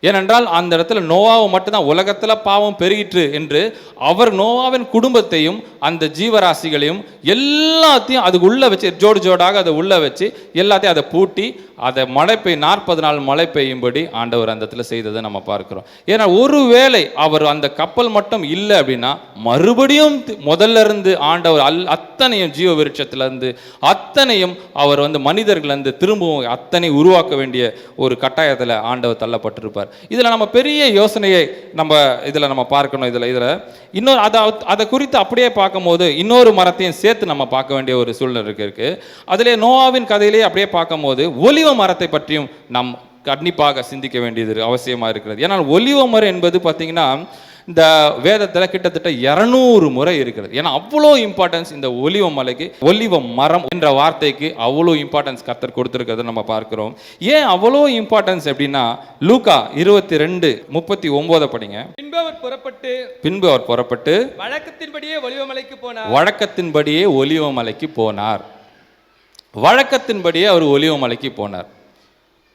ஏனென்றால் அந்த இடத்துல நோவாவை மட்டும்தான், உலகத்தில் பாவம் பெருகிற்று என்று அவர் நோவாவின் குடும்பத்தையும் அந்த ஜீவராசிகளையும் எல்லாத்தையும் அதுக்கு உள்ளே வச்சு ஜோடு ஜோடாக அதை உள்ளே வச்சு எல்லாத்தையும் அதை பூட்டி அதை மழை 40 நாள் மழை பெய்யும்படி ஆண்டவர் அந்த இடத்துல செய்ததை நம்ம பார்க்கிறோம். ஏன்னா ஒருவேளை அவர் அந்த கப்பல் மட்டும் இல்லை அப்படின்னா மறுபடியும் முதல்ல இருந்து ஆண்டவர் அத்தனையும் ஜீவ விருட்சத்திலிருந்து அத்தனையும் அவர் வந்து மனிதர்கள்லேருந்து திரும்பவும் அத்தனை உருவாக்க வேண்டிய ஒரு கட்டாயத்தில் ஆண்டவர் தள்ளப்பட்டிருப்பார். இதில் நம்ம பெரிய யோசனையை நம்ம பார்க்கணும். இதில் இன்னொரு அதை குறித்து அப்படியே பார்க்கும்போது இன்னொரு மரத்தையும் சேர்த்து நம்ம பார்க்க வேண்டிய ஒரு சூழ்நிலை இருக்கு. அதிலே நோவாவின் கதையிலே அப்படியே பார்க்கும்போது ஒலிவ மரத்தை பற்றியும் நாம் கண்டிப்பாக சிந்திக்க வேண்டியது அவசியமாக இருக்கிறது. ஏன்னா ஒலிவ மரம் என்பது பார்த்தீங்கன்னா இந்த வேதத்தில் கிட்டத்தட்ட 200 முறை இருக்கிறது. ஏன்னா அவ்வளோ இம்பார்ட்டன்ஸ் இந்த ஒலிவ மலைக்கு, ஒலிவ மரம் என்ற வார்த்தைக்கு அவ்வளோ இம்பார்ட்டன்ஸ் கர்த்தர் கொடுத்துருக்கிறத நம்ம பார்க்கிறோம். ஏன் அவ்வளோ இம்பார்ட்டன்ஸ் அப்படின்னா லூக்கா 22:39 படிங்க. பின்பு அவர் புறப்பட்டு வழக்கத்தின்படியே ஒலிவ மலைக்கு போனார். வழக்கத்தின்படியே ஒலிவ மலைக்கு போனார். வழக்கத்தின்படியே அவர் ஒலிவ மலைக்கு போனார்.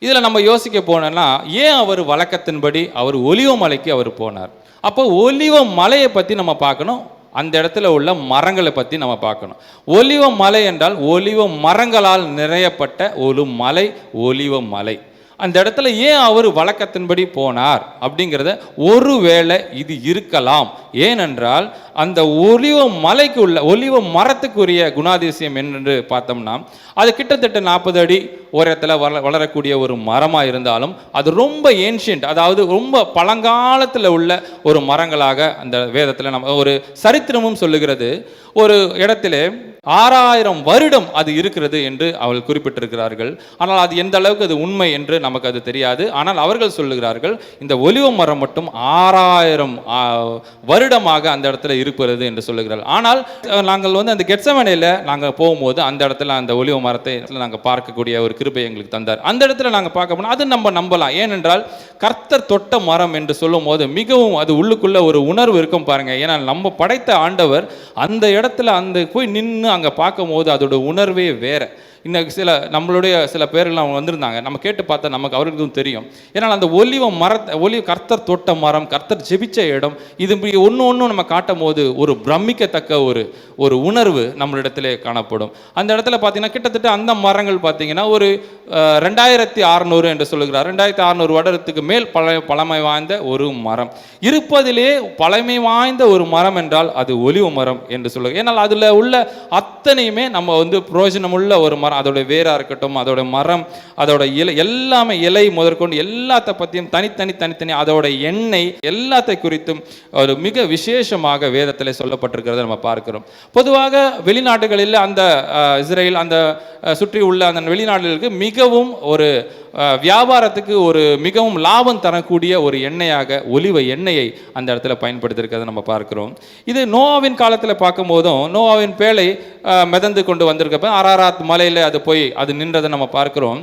இதில் நம்ம யோசிக்க போனோம்னா ஏன் அவர் வழக்கத்தின்படி அவர் ஒலிவ மலைக்கு அவர் போனார்? அப்போ ஒலிவ மலையை பற்றி நம்ம பார்க்கணும், அந்த இடத்துல உள்ள மரங்களை பற்றி நம்ம பார்க்கணும். ஒலிவ மலை என்றால் ஒலிவ மரங்களால் நிறையப்பட்ட ஒரு மலை, ஒலிவ மலை. அந்த இடத்துல ஏன் அவர் வழக்கத்தின்படி போனார் அப்படிங்கிறத ஒருவேளை இது இருக்கலாம். ஏனென்றால் அந்த ஒலிவ மலைக்கு உள்ள ஒலிவ மரத்துக்குரிய குணாதிசயம் என்று பார்த்தோம்னா அது கிட்டத்தட்ட 40 அடி உயரத்தில் வளரக்கூடிய ஒரு மரமாக இருந்தாலும் அது ரொம்ப ஏன்ஷியன்ட், அதாவது ரொம்ப பழங்காலத்தில் உள்ள ஒரு மரங்களாக அந்த வேதத்தில் நம்ம ஒரு சரித்திரமும் சொல்லுகிறது. ஒரு இடத்துல 6000 வருடம் அது இருக்கிறது என்று அவர்கள் குறிப்பிட்டிருக்கிறார்கள். ஆனால் அது எந்த அளவுக்கு அது உண்மை என்று நமக்கு அது தெரியாது. ஆனால் அவர்கள் சொல்லுகிறார்கள் இந்த ஒலிவ மரம் மட்டும் 6000 வருடமாக அந்த இடத்துல இருக்கிறது என்று சொல்லுகிறார்கள். ஆனால் நாங்கள் வந்து அந்த கெத்செமனேல நாங்கள் போகும்போது அந்த இடத்துல அந்த ஒலிவ மரத்தை நாங்கள் பார்க்கக்கூடிய ஒரு கிருபை எங்களுக்கு தந்தார். அந்த இடத்துல நாங்கள் பார்க்க போனால் அது நம்ம நம்பலாம். ஏனென்றால் கர்த்தர் தொட்ட மரம் என்று சொல்லும் போது மிகவும் அது உள்ளுக்குள்ள ஒரு உணர்வு இருக்கும் பாருங்க. ஏன்னா நம்ம படைத்த ஆண்டவர் அந்த இடத்துல அந்த போய் நின்று அங்கே பார்க்கும் போது அதோட உணர்வே வேற. இன்னும் நம்மளுடைய சில பேர்கள் அவங்க வந்திருந்தாங்க, நம்ம கேட்டு பார்த்தா நமக்கு அவர்களுக்கும் தெரியும். ஏன்னா அந்த ஒலிவ கர்த்தர் தோட்ட மரம், கர்த்தர் ஜெபிச்ச இடம், இது ஒன்று நம்ம காட்டும் போது ஒரு பிரமிக்கத்தக்க ஒரு உணர்வு நம்மளிடத்திலே காணப்படும். அந்த இடத்துல பார்த்தீங்கன்னா கிட்டத்தட்ட அந்த மரங்கள் பார்த்தீங்கன்னா ஒரு 2600 என்று சொல்லுகிறார். 2600 வருடத்துக்கு மேல் பழமை வாய்ந்த ஒரு மரம். இருப்பதிலே பழமை வாய்ந்த ஒரு மரம் என்றால் அது ஒலிவ மரம் என்று சொல்லுங்க. ஏன்னால் அதில் உள்ள அத்தனையுமே நம்ம வந்து பிரயோஜனமுள்ள ஒரு மரம். அதோட வேரா இருக்கட்டும், அதோட மரம், அதோட இலை, எல்லாமே இலை முதற்கொண்டு எல்லாத்த பற்றியும் தனித்தனி அதோட எண்ணெய் எல்லாத்தை குறித்தும் ஒரு மிக விசேஷமாக வேதத்தில் சொல்லப்பட்டிருக்கிறத நம்ம பார்க்கிறோம். பொதுவாக வெளிநாடுகளில் அந்த இஸ்ரேல் அந்த சுற்றி உள்ள அந்த வெளிநாடுகளுக்கு மிகவும் ஒரு வியாபாரத்துக்கு ஒரு மிகவும் லாபம் தரக்கூடிய ஒரு எண்ணெயாக ஒலிவ எண்ணெயை அந்த இடத்துல பயன்படுத்தியிருக்கிறத நம்ம பார்க்கிறோம். இது நோவாவின் காலத்தில் பார்க்கும் போதும் நோவாவின் பேழை மிதந்து கொண்டு வந்திருக்கப்ப அரராத் மலையில் அது போய் அது நின்றதை நம்ம பார்க்கிறோம்.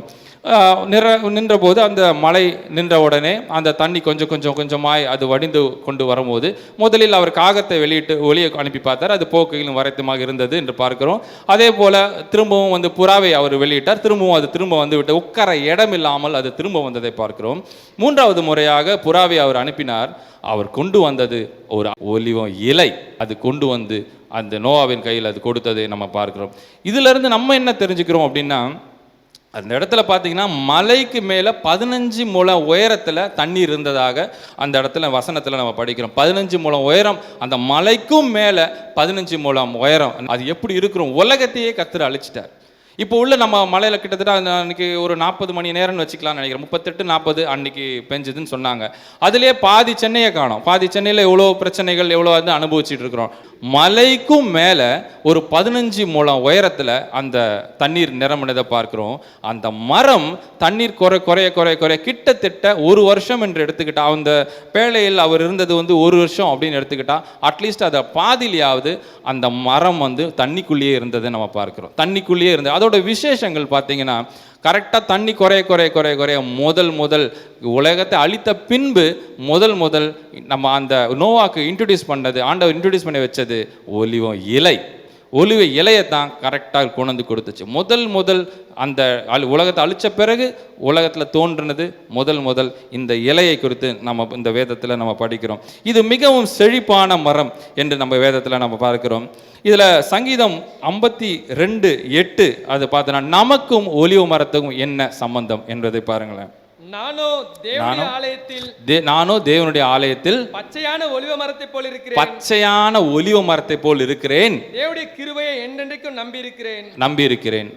நின்ற போது அந்த மழை நின்ற உடனே அந்த தண்ணி கொஞ்சமாய் அது வடிந்து கொண்டு வரும்போது முதலில் அவர் காகத்தை வெளியே அனுப்பி பார்த்தார். அது போக்கையிலும் வரைத்துமாக இருந்தது என்று பார்க்கிறோம். அதே போல திரும்பவும் வந்து புறாவை அவர் வெளியிட்டார். திரும்ப வந்து விட்டு உட்கார இடம் இல்லாமல் அது திரும்ப வந்ததை பார்க்கிறோம். 3வது முறையாக புறாவை அவர் அனுப்பினார். அவர் கொண்டு வந்தது ஒரு ஒலிவ இலை. அது கொண்டு வந்து அந்த நோவாவின் கையில் அது கொடுத்ததை நம்ம பார்க்கிறோம். இதிலிருந்து நம்ம என்ன தெரிஞ்சுக்கிறோம் அப்படின்னா, அந்த இடத்துல பார்த்தீங்கன்னா மலைக்கு மேலே 15 முழம் உயரத்தில் தண்ணீர் இருந்ததாக அந்த இடத்துல வசனத்தில் நம்ம படிக்கிறோம். 15 முழம் உயரம், அந்த மலைக்கும் மேலே 15 முழம் உயரம். அது எப்படி இருக்கிறோம்? உலகத்தையே கர்த்தர் அழிச்சிட்டார். இப்போ உள்ள நம்ம மலையில் கிட்டத்தட்ட அன்றைக்கி ஒரு 40 மணி நேரம்னு வச்சுக்கலாம்னு நினைக்கிறேன். 38-40 அன்றைக்கி பெஞ்சுதுன்னு சொன்னாங்க. அதிலே பாதி சென்னையை காணும். பாதி சென்னையில் எவ்வளோ பிரச்சனைகள் எவ்வளோ வந்து அனுபவிச்சுட்டு இருக்கிறோம். மலைக்கும் மேலே ஒரு 15 முழம் உயரத்தில் அந்த தண்ணீர் நிரம்பினதை பார்க்குறோம். அந்த மரம் தண்ணீர் குறைய கிட்டத்தட்ட 1 வருஷம் என்று எடுத்துக்கிட்டா, அந்த பேழையில் அவர் இருந்தது வந்து 1 வருஷம் அப்படின்னு எடுத்துக்கிட்டா அட்லீஸ்ட் அதை பாதிலையாவது அந்த மரம் வந்து தண்ணிக்குள்ளேயே இருந்ததை நம்ம பார்க்குறோம். தண்ணிக்குள்ளேயே இருந்தது. அதோட அதோட விசேஷங்கள் பார்த்தீங்கன்னா கரெக்டாக தண்ணி குறைய முதல் உலகத்தை அழித்த பின்பு முதல் நம்ம அந்த நோவாக்கு இன்ட்ரடியூஸ் பண்ணது, ஆண்டவர் இன்ட்ரடியூஸ் பண்ணி வச்சது ஒலிவ இலையை தான் கரெக்டாக கொண்டு கொடுத்துச்சு. முதல் அந்த உலகத்தை அழித்த பிறகு உலகத்தில் தோன்றினது முதல் இந்த இலையை குறித்து நம்ம இந்த வேதத்தில் நம்ம படிக்கிறோம். இது மிகவும் செழிப்பான மரம் என்று நம்ம வேதத்தில் நம்ம பார்க்கிறோம். இதில் சங்கீதம் 52:8 அது பார்த்தோன்னா நமக்கும் ஒலிவ மரத்துக்கும் என்ன சம்பந்தம் என்பதை பாருங்களேன். நானோ தேவனுடைய ஆலயத்தில் பச்சையான ஒலிவ மரத்தை போல் இருக்கிறேன், பச்சையான ஒலிவ மரத்தை போல் இருக்கிறேன், தேவனுடைய கிருபையை என்றென்றைக்கும் நம்பி இருக்கிறேன்.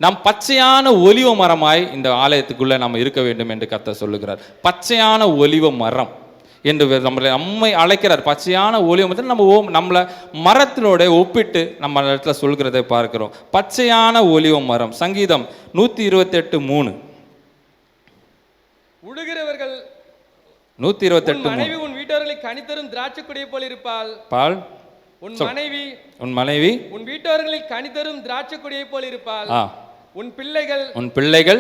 நாம் பச்சையான ஒலிவ மரமாய் இந்த ஆலயத்துக்குள்ள நாம் இருக்க வேண்டும் என்று கர்த்தர் சொல்லுகிறார். பச்சையான ஒலிவ மரம் என்று நம்மை அழைக்கிறார். பச்சையான ஒலிவ மரத்தில் நம்மளை மரத்தினோட ஒப்பிட்டு நம்ம இடத்துல சொல்கிறதை பார்க்கிறோம். பச்சையான ஒலிவ மரம். சங்கீதம் 128:3 உழுகிறவர்கள் 128 மனைவி உன் வீட்டவர்களை கனிதரும் திராட்சை கொடியை போல் இருப்பாள். உன் மனைவி உன் வீட்டவர்களில் கனிதரும் திராட்சை கொடியை போல் இருப்பாள். உன் பிள்ளைகள்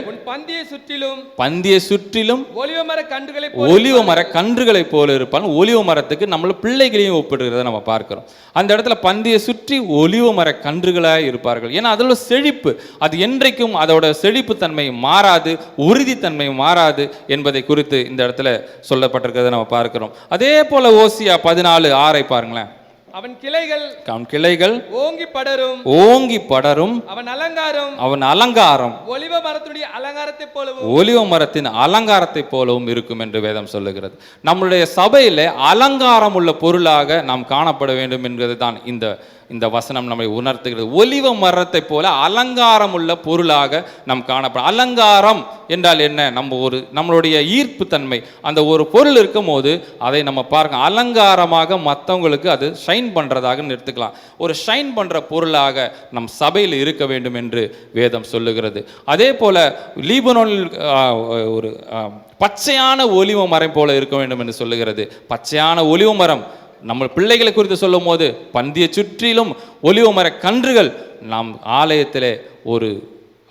உன் பந்தியை சுற்றிலும் ஒலிவ மர கன்றுகளைப் போல இருப்பால். ஒலிவ மரத்துக்கு நம்மள பிள்ளைகளையும் ஒப்பிடுகிறத நம்ம பார்க்கிறோம். அந்த இடத்துல பந்தியை சுற்றி ஒலிவ மர கன்றுகளாக இருப்பார்கள். ஏன்னா அதோட செழிப்பு, அது என்றைக்கும் அதோட செழிப்பு தன்மை மாறாது, உறுதித்தன்மை மாறாது என்பதை குறித்து இந்த இடத்துல சொல்லப்பட்டிருக்கிறத நம்ம பார்க்கிறோம். அதே போல ஓசியா 14:6 பாருங்களேன். அவன் கிளைகள் ஓங்கி படரும், அவன் அலங்காரம் ஒலிவ மரத்தின் அலங்காரத்தை போலவும் இருக்கும் என்று வேதம் சொல்லுகிறது. நம்மளுடைய சபையில அலங்காரம் உள்ள பொருளாக நாம் காணப்பட வேண்டும் என்பது தான் இந்த வசனம் நம்மை உணர்த்துகிறது. ஒலிவ மரத்தை போல அலங்காரம் உள்ள பொருளாக நாம் காணப்படும். அலங்காரம் என்றால் என்ன? நம்மளுடைய ஈர்ப்பு தன்மை, அந்த ஒரு பொருள் இருக்கும் போது அதை நம்ம பார்க்க அலங்காரமாக மற்றவங்களுக்கு அது ஷைன் பண்றதாக எடுத்துக்கலாம். ஒரு ஷைன் பண்ற பொருளாக நம் சபையில் இருக்க வேண்டும் என்று வேதம் சொல்லுகிறது. அதே போல லீபனோனில் ஒரு பச்சையான ஒலிவ மரம் போல இருக்க வேண்டும் என்று சொல்லுகிறது. பச்சையான ஒலிவ மரம் நம்ம பிள்ளைகளை குறித்து சொல்லும் போது பந்தியை சுற்றிலும் ஒலிவ மர கன்றுகள் நாம் ஆலயத்திலே ஒரு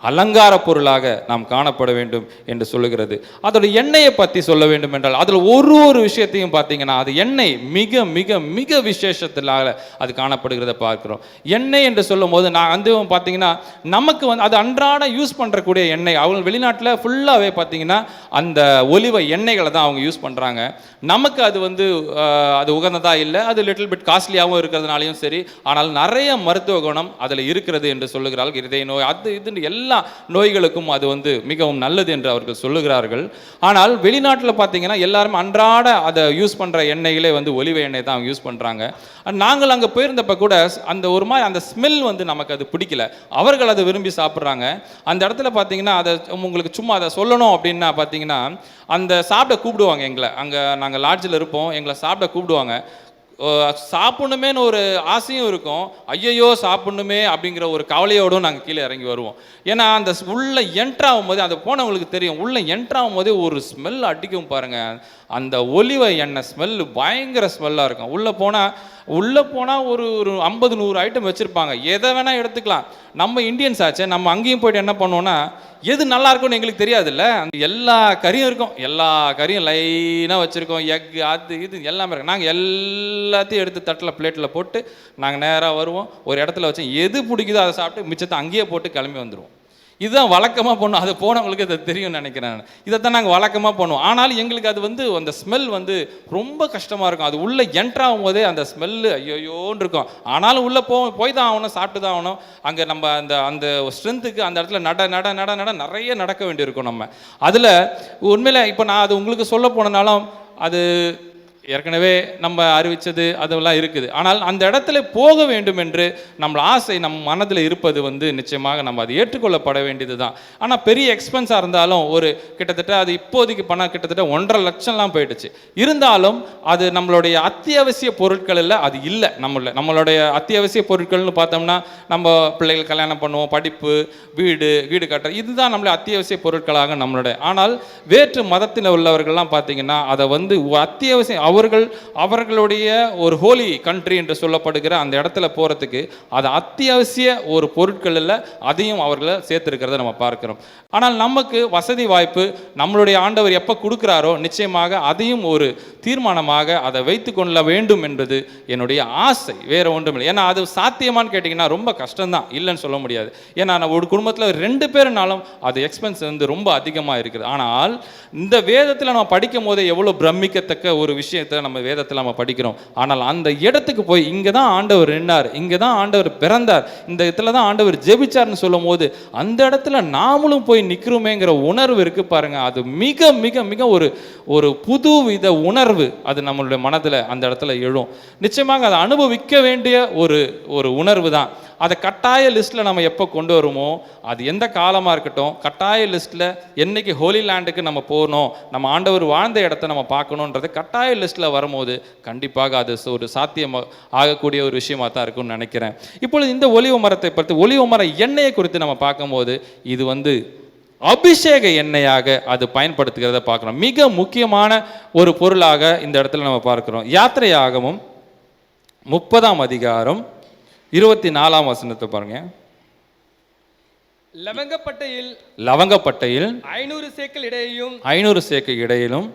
அலங்கார பொருளாக நாம் காணப்பட வேண்டும் என்று சொல்லுகிறது. அதோட எண்ணெயை பற்றி சொல்ல வேண்டும் என்றால் அதில் ஒரு விஷயத்தையும் பார்த்தீங்கன்னா அது எண்ணெய் மிக மிக மிக விசேஷத்திலாக அது காணப்படுகிறத பார்க்கிறோம். எண்ணெய் என்று சொல்லும் போது பார்த்தீங்கன்னா நமக்கு அது அன்றாட யூஸ் பண்ணுறக்கூடிய எண்ணெய். அவங்க வெளிநாட்டில் ஃபுல்லாகவே பார்த்தீங்கன்னா அந்த ஒலிவ எண்ணெய்களை தான் அவங்க யூஸ் பண்ணுறாங்க. நமக்கு அது அது உகந்ததாக இல்லை, அது லிட்டில் பிட் காஸ்ட்லியாகவும் இருக்கிறதுனாலையும் சரி. ஆனால் நிறைய மருத்துவ குணம் அதில் இருக்கிறது என்று சொல்லுகிறார்கள். இருதய நோய் இது எல்லா நோய்களுக்கும் அது மிகவும் நல்லது என்று அவர்கள் சொல்லுகிறார்கள். ஆனால் வெளிநாட்டில் பார்த்தீங்கன்னா எல்லாரும் அன்றாட அதை யூஸ் பண்ணுற எண்ணெயிலே ஒலிவ எண்ணெய் தான் யூஸ் பண்ணுறாங்க. நாங்கள் அங்கே போயிருந்தப்ப கூட அந்த ஒரு மாதிரி அந்த ஸ்மெல் நமக்கு அது பிடிக்கல. அவர்கள் அதை விரும்பி சாப்பிட்றாங்க. அந்த இடத்துல பார்த்தீங்கன்னா அதை உங்களுக்கு சும்மா அதை சொல்லணும் அப்படின்னா பார்த்தீங்கன்னா அந்த சாப்பிட கூப்பிடுவாங்க எங்களை. அங்கே நாங்கள் லாட்ஜில் இருப்போம், எங்களை சாப்பிட கூப்பிடுவாங்க. சாப்பிடணுமேனு ஒரு ஆசையும் இருக்கும், ஐயையோ சாப்பிடணுமே அப்படிங்கிற ஒரு கவலையோடும் நாங்கள் கீழே இறங்கி வருவோம். ஏன்னா அந்த உள்ள என்ட்ராகும் போது அது போனவங்களுக்கு தெரியும், உள்ள என்ட்ராகும் போதே ஒரு ஸ்மெல் அடிக்கும் பாருங்க. அந்த ஒலிவ எண்ணெய் ஸ்மெல்லு பயங்கர ஸ்மெல்லாக இருக்கும். உள்ளே போனால் ஒரு 50-100 ஐட்டம் வச்சுருப்பாங்க. எதை வேணால் எடுத்துக்கலாம். நம்ம இந்தியன்ஸ் ஆச்சு, நம்ம அங்கேயும் போய்ட்டு என்ன பண்ணுவோன்னா எது நல்லா இருக்கும்னு எங்களுக்கு தெரியாதுல்ல. அந்த எல்லா கறியும் இருக்கும், எல்லா கறியும் லைனாக வச்சுருக்கோம், எக் அது இது எல்லாமே இருக்கும். நாங்கள் எல்லாத்தையும் எடுத்து தட்டில் பிளேட்டில் போட்டு நாங்கள் நேராக வருவோம். ஒரு இடத்துல வச்சு எது பிடிக்குதோ அதை சாப்பிட்டு மிச்சத்தை அங்கேயே போட்டு கிளம்பி வந்துடுவோம். இதுதான் வழக்கமாக பண்ணுவோம். அது போனவங்களுக்கு அது தெரியும்னு நினைக்கிறேன். இதைத்தான் நாங்கள் வழக்கமாக பண்ணுவோம். ஆனாலும் எங்களுக்கு அது அந்த ஸ்மெல் ரொம்ப கஷ்டமாக இருக்கும். அது உள்ளே என்ட்ராகும் போதே அந்த ஸ்மெல்லு ஐயோயோன்னு இருக்கும். ஆனாலும் உள்ளே போய் தான் ஆகணும், சாப்பிட்டு தான் ஆகணும். அங்கே நம்ம அந்த ஸ்ட்ரென்த்துக்கு அந்த இடத்துல நட நிறைய நடக்க வேண்டியிருக்கும். நம்ம அதில் உண்மையில் இப்போ நான் அது உங்களுக்கு சொல்ல போனனாலும் அது ஏற்கனவே நம்ம அறிவித்தது அதெல்லாம் இருக்குது. ஆனால் அந்த இடத்துல போக வேண்டும் என்று நம்ம ஆசை நம் மனதில் இருப்பது நிச்சயமாக நம்ம அது ஏற்றுக்கொள்ளப்பட வேண்டியது தான். ஆனால் பெரிய எக்ஸ்பென்ஸாக இருந்தாலும் ஒரு கிட்டத்தட்ட அது இப்போதைக்கு பணம் கிட்டத்தட்ட 1.5 லட்சம்லாம் போயிடுச்சு. இருந்தாலும் அது நம்மளுடைய அத்தியாவசிய பொருட்களில் அது இல்லை. நம்மளுடைய அத்தியாவசிய பொருட்கள்னு பார்த்தோம்னா நம்ம பிள்ளைகள் கல்யாணம் பண்ணுவோம், படிப்பு, வீடு கட்டுற இதுதான் நம்மளுடைய அத்தியாவசிய பொருட்களாக நம்மளுடைய. ஆனால் வேற்று மதத்தில் உள்ளவர்கள்லாம் பார்த்தீங்கன்னா அதை அத்தியாவசியம் அவர்களுடைய ஒரு ஹோலி கண்ட்ரி என்று சொல்லப்படுகிற அந்த இடத்துல போகிறதுக்கு அது அத்தியாவசிய ஒரு பொருட்களில் அதையும் அவர்களை சேர்த்துருக்கிறத நம்ம பார்க்கிறோம். ஆனால் நமக்கு வசதி வாய்ப்பு நம்மளுடைய ஆண்டவர் எப்போ கொடுக்குறாரோ நிச்சயமாக அதையும் ஒரு தீர்மானமாக அதை வைத்து கொள்ள வேண்டும் என்பது என்னுடைய ஆசை, வேற ஒன்றும் இல்லை. ஏன்னா அது சாத்தியமானு கேட்டிங்கன்னா ரொம்ப கஷ்டம்தான், இல்லைன்னு சொல்ல முடியாது. ஏன்னா நம்ம ஒரு குடும்பத்தில் 2 பேருனாலும் அது எக்ஸ்பென்ஸ் வந்து ரொம்ப அதிகமாக இருக்குது. ஆனால் இந்த வேதத்தில் நம்ம படிக்கும் போதே எவ்வளோ பிரமிக்கத்தக்க ஒரு விஷயத்தை நம்ம வேதத்தில் நம்ம படிக்கிறோம். ஆனால் அந்த இடத்துக்கு போய் இங்கே தான் ஆண்டவர் நின்றார், இங்கே தான் ஆண்டவர் பிறந்தார், இந்த இடத்துல தான் ஆண்டவர் ஜெபிச்சார்னு சொல்லும் போது அந்த இடத்துல நாமளும் போய் நிற்கிறோமேங்கிற உணர்வு இருக்கு பாருங்க. அது மிக மிக மிக ஒரு புது வித உணர்வு அது நம்மளுடைய மனதில் அந்த இடத்துல எழும். நிச்சயமாக அதை அனுபவிக்க வேண்டிய ஒரு உணர்வு தான். அதை கட்டாய லிஸ்ட்டில் நம்ம எப்போ கொண்டு வருமோ, அது எந்த காலமாக இருக்கட்டும், கட்டாய லிஸ்ட்டில் என்னைக்கு ஹோலி லேண்டுக்கு நம்ம போகணும், நம்ம ஆண்டவர் வாழ்ந்த இடத்த நம்ம பார்க்கணுன்றது கட்டாய லிஸ்ட்டில் வரும்போது கண்டிப்பாக அது ஒரு சாத்தியம் ஆகக்கூடிய ஒரு விஷயமாக தான் இருக்கும்னு நினைக்கிறேன். இப்பொழுது இந்த ஒலிவ மரத்தை பற்றி, ஒலிவ மர எண்ணெயை குறித்து நம்ம பார்க்கும்போது இது வந்து அபிஷேக எண்ணெயாக அது பயன்படுத்துகிறத பார்க்குறோம். மிக முக்கியமான ஒரு பொருளாக இந்த இடத்துல நம்ம பார்க்குறோம். யாத்திரையாகமம் 30ஆம் அதிகாரம் 24ஆம் வசனத்தை பாருங்க. லவங்கப்பட்டையில் 500 சேக்கல் இடையிலும்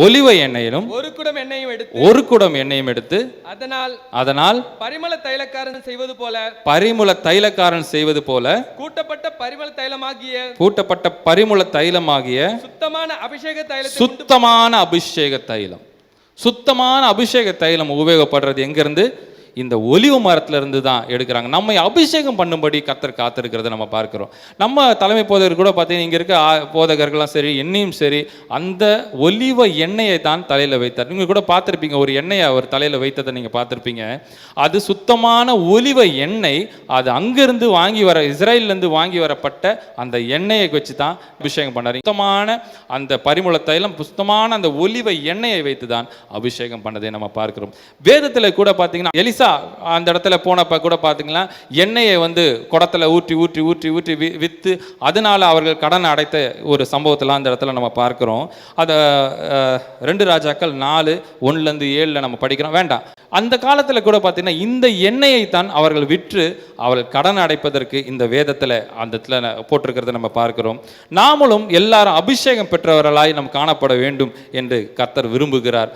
ஒலிவ எண்ணெயிலும் 1 குடம் எண்ணெயும் எடுத்து அதனால் பரிமள தைலக்காரன் செய்வது போல கூட்டப்பட்ட பரிமள தைலமாகிய சுத்தமான அபிஷேக தைலம் உபயோகப்படுறது எங்கிருந்து? இந்த ஒலிவ மரத்திலிருந்து தான் எடுக்கிறாங்க. நம்மை அபிஷேகம் பண்ணும்படி கர்த்தர் காத்திருக்கிறத நம்ம பார்க்கிறோம். நம்ம தலைமை போதகர் கூட பார்த்தீங்கன்னா இங்கே இருக்க போதகர்கள்லாம் சரி, என்னையும் சரி, அந்த ஒலிவ எண்ணெயை தான் தலையில் வைத்தார். நீங்கள் கூட பார்த்துருப்பீங்க, ஒரு எண்ணெயை அவர் தலையில் வைத்ததை நீங்கள் பார்த்துருப்பீங்க. அது சுத்தமான ஒலிவ எண்ணெய். அது அங்கிருந்து இஸ்ரேலிருந்து வாங்கி வரப்பட்ட அந்த எண்ணெயை வச்சு தான் அபிஷேகம் பண்ணார். சுத்தமான அந்த பரிமள தைலம், சுத்தமான அந்த ஒலிவ எண்ணெயை வைத்து தான் அபிஷேகம் பண்ணதை நம்ம பார்க்கிறோம். வேதத்தில் கூட பார்த்தீங்கன்னா எலிசா அந்த இடத்துல போனப்ப கூட பார்த்தீங்கன்னா எண்ணெயை வந்து குடத்துல ஊற்றி ஊற்றி ஊற்றி ஊற்றி விற்று அதனால அவர்கள் கடன் அடைத்த ஒரு சம்பவத்தெல்லாம் அந்த இடத்துல நம்ம பார்க்கிறோம். அதை 2 ராஜாக்கள் 4:1-7 நம்ம படிக்கிறோம். வேண்டாம், அந்த காலத்தில் கூட பார்த்தீங்கன்னா இந்த எண்ணெயை தான் அவர்கள் விற்று அவர்கள் கடன் அடைப்பதற்கு இந்த வேதத்தில் அந்த இடத்துல போட்டிருக்கிறத நம்ம பார்க்கிறோம். நாமளும் எல்லாரும் அபிஷேகம் பெற்றவர்களாய் நாம் காணப்பட வேண்டும் என்று கர்த்தர் விரும்புகிறார்.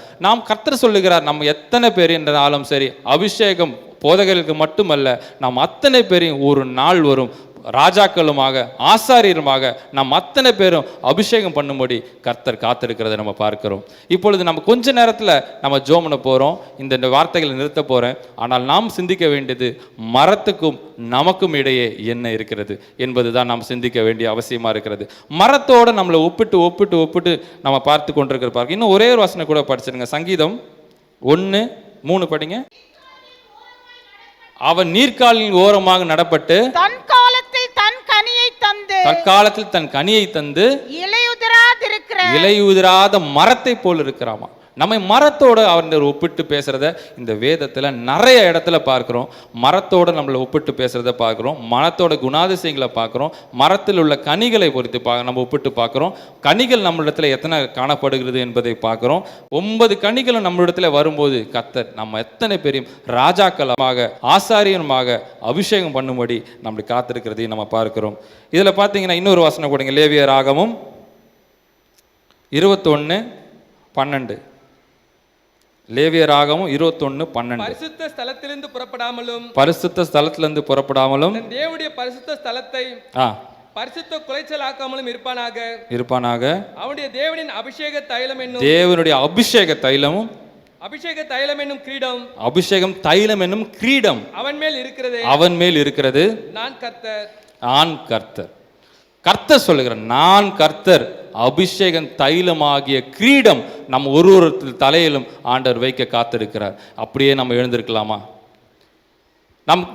கர்த்தர் சொல்லுகிறார், நம்ம எத்தனை பேர் என்றாலும் சரி, அபிஷேகம் போதகர்களுக்கு மட்டுமல்ல, நாம் அத்தனை பேரையும் ஒரு நாள் வரும் ராஜாக்களுமாக ஆசாரியருமாக நாம் அத்தனை பேரும் அபிஷேகம் பண்ணும்படி கர்த்தர் காத்திருக்கிறத நம்ம பார்க்கிறோம். இப்பொழுது நம்ம கொஞ்ச நேரத்தில் நம்ம ஜெபம் பண்ண போகிறோம், இந்த வார்த்தைகளை நிறுத்த போகிறேன். ஆனால் நாம் சிந்திக்க வேண்டியது மரத்துக்கும் நமக்கும் இடையே என்ன இருக்கிறது என்பது தான் நாம் சிந்திக்க வேண்டிய அவசியமாக இருக்கிறது. மரத்தோடு நம்மளை ஒப்பிட்டு நம்ம பார்த்து கொண்டிருக்கிற பார்க்க. இன்னும் ஒரே ஒரு வசனம் கூட படிச்சிருங்க. சங்கீதம் 1:3 படிங்க. அவன் நீர்க்காலின் ஓரமாக நடப்பட்டு தற்காலத்தில் தன் கனியை தந்து இலையுதிராத மரத்தை போல் இருக்கிறாமா. நம்ம மரத்தோடு அவர் ஒப்பிட்டு பேசுகிறத இந்த வேதத்தில் நிறைய இடத்துல பார்க்குறோம். மரத்தோடு நம்மளை ஒப்பிட்டு பேசுகிறத பார்க்குறோம். மரத்தோட குணாதிசயங்களை பார்க்குறோம். மரத்தில் உள்ள கனிகளை பொறுத்து நம்ம ஒப்பிட்டு பார்க்குறோம். கனிகள் நம்மளிடத்துல எத்தனை காணப்படுகிறது என்பதை பார்க்குறோம். 9 கனிகளும் நம்மளிடத்துல வரும்போது கர்த்தர் நம்ம எத்தனை பேரையும் ராஜாக்களமாக ஆசாரியனுமாக அபிஷேகம் பண்ணும்படி நம்மளை காத்திருக்கிறதையும் நம்ம பார்க்குறோம். இதில் பார்த்தீங்கன்னா இன்னொரு வசனம் கொடுங்க. லேவியராகமம் 21:12. லேவியராகமம் 21:12. பரிசுத்த ஸ்தலத்திலிருந்து புறப்படாமலும் தேவனுடைய பரிசுத்த ஸ்தலத்தை பரிசுத்த குலைச்சலாக்காமலும் இருப்பானாக. அவனுடைய தேவனின் அபிஷேக தைலமும் அபிஷேகம் தைலம் என்னும் கிரீடம் அவன் மேல் இருக்கிறது. நான் கர்த்தர். கர்த்தர் சொல்லுகிறார், நான் கர்த்தர். அபிஷேகம் தைலமாகிய கிரீடம் நம் ஒரு தலையிலும் ஆண்டவர் வைக்க காத்திருக்கிறார். அப்படியே நம்ம எழுந்திருக்கலாமா?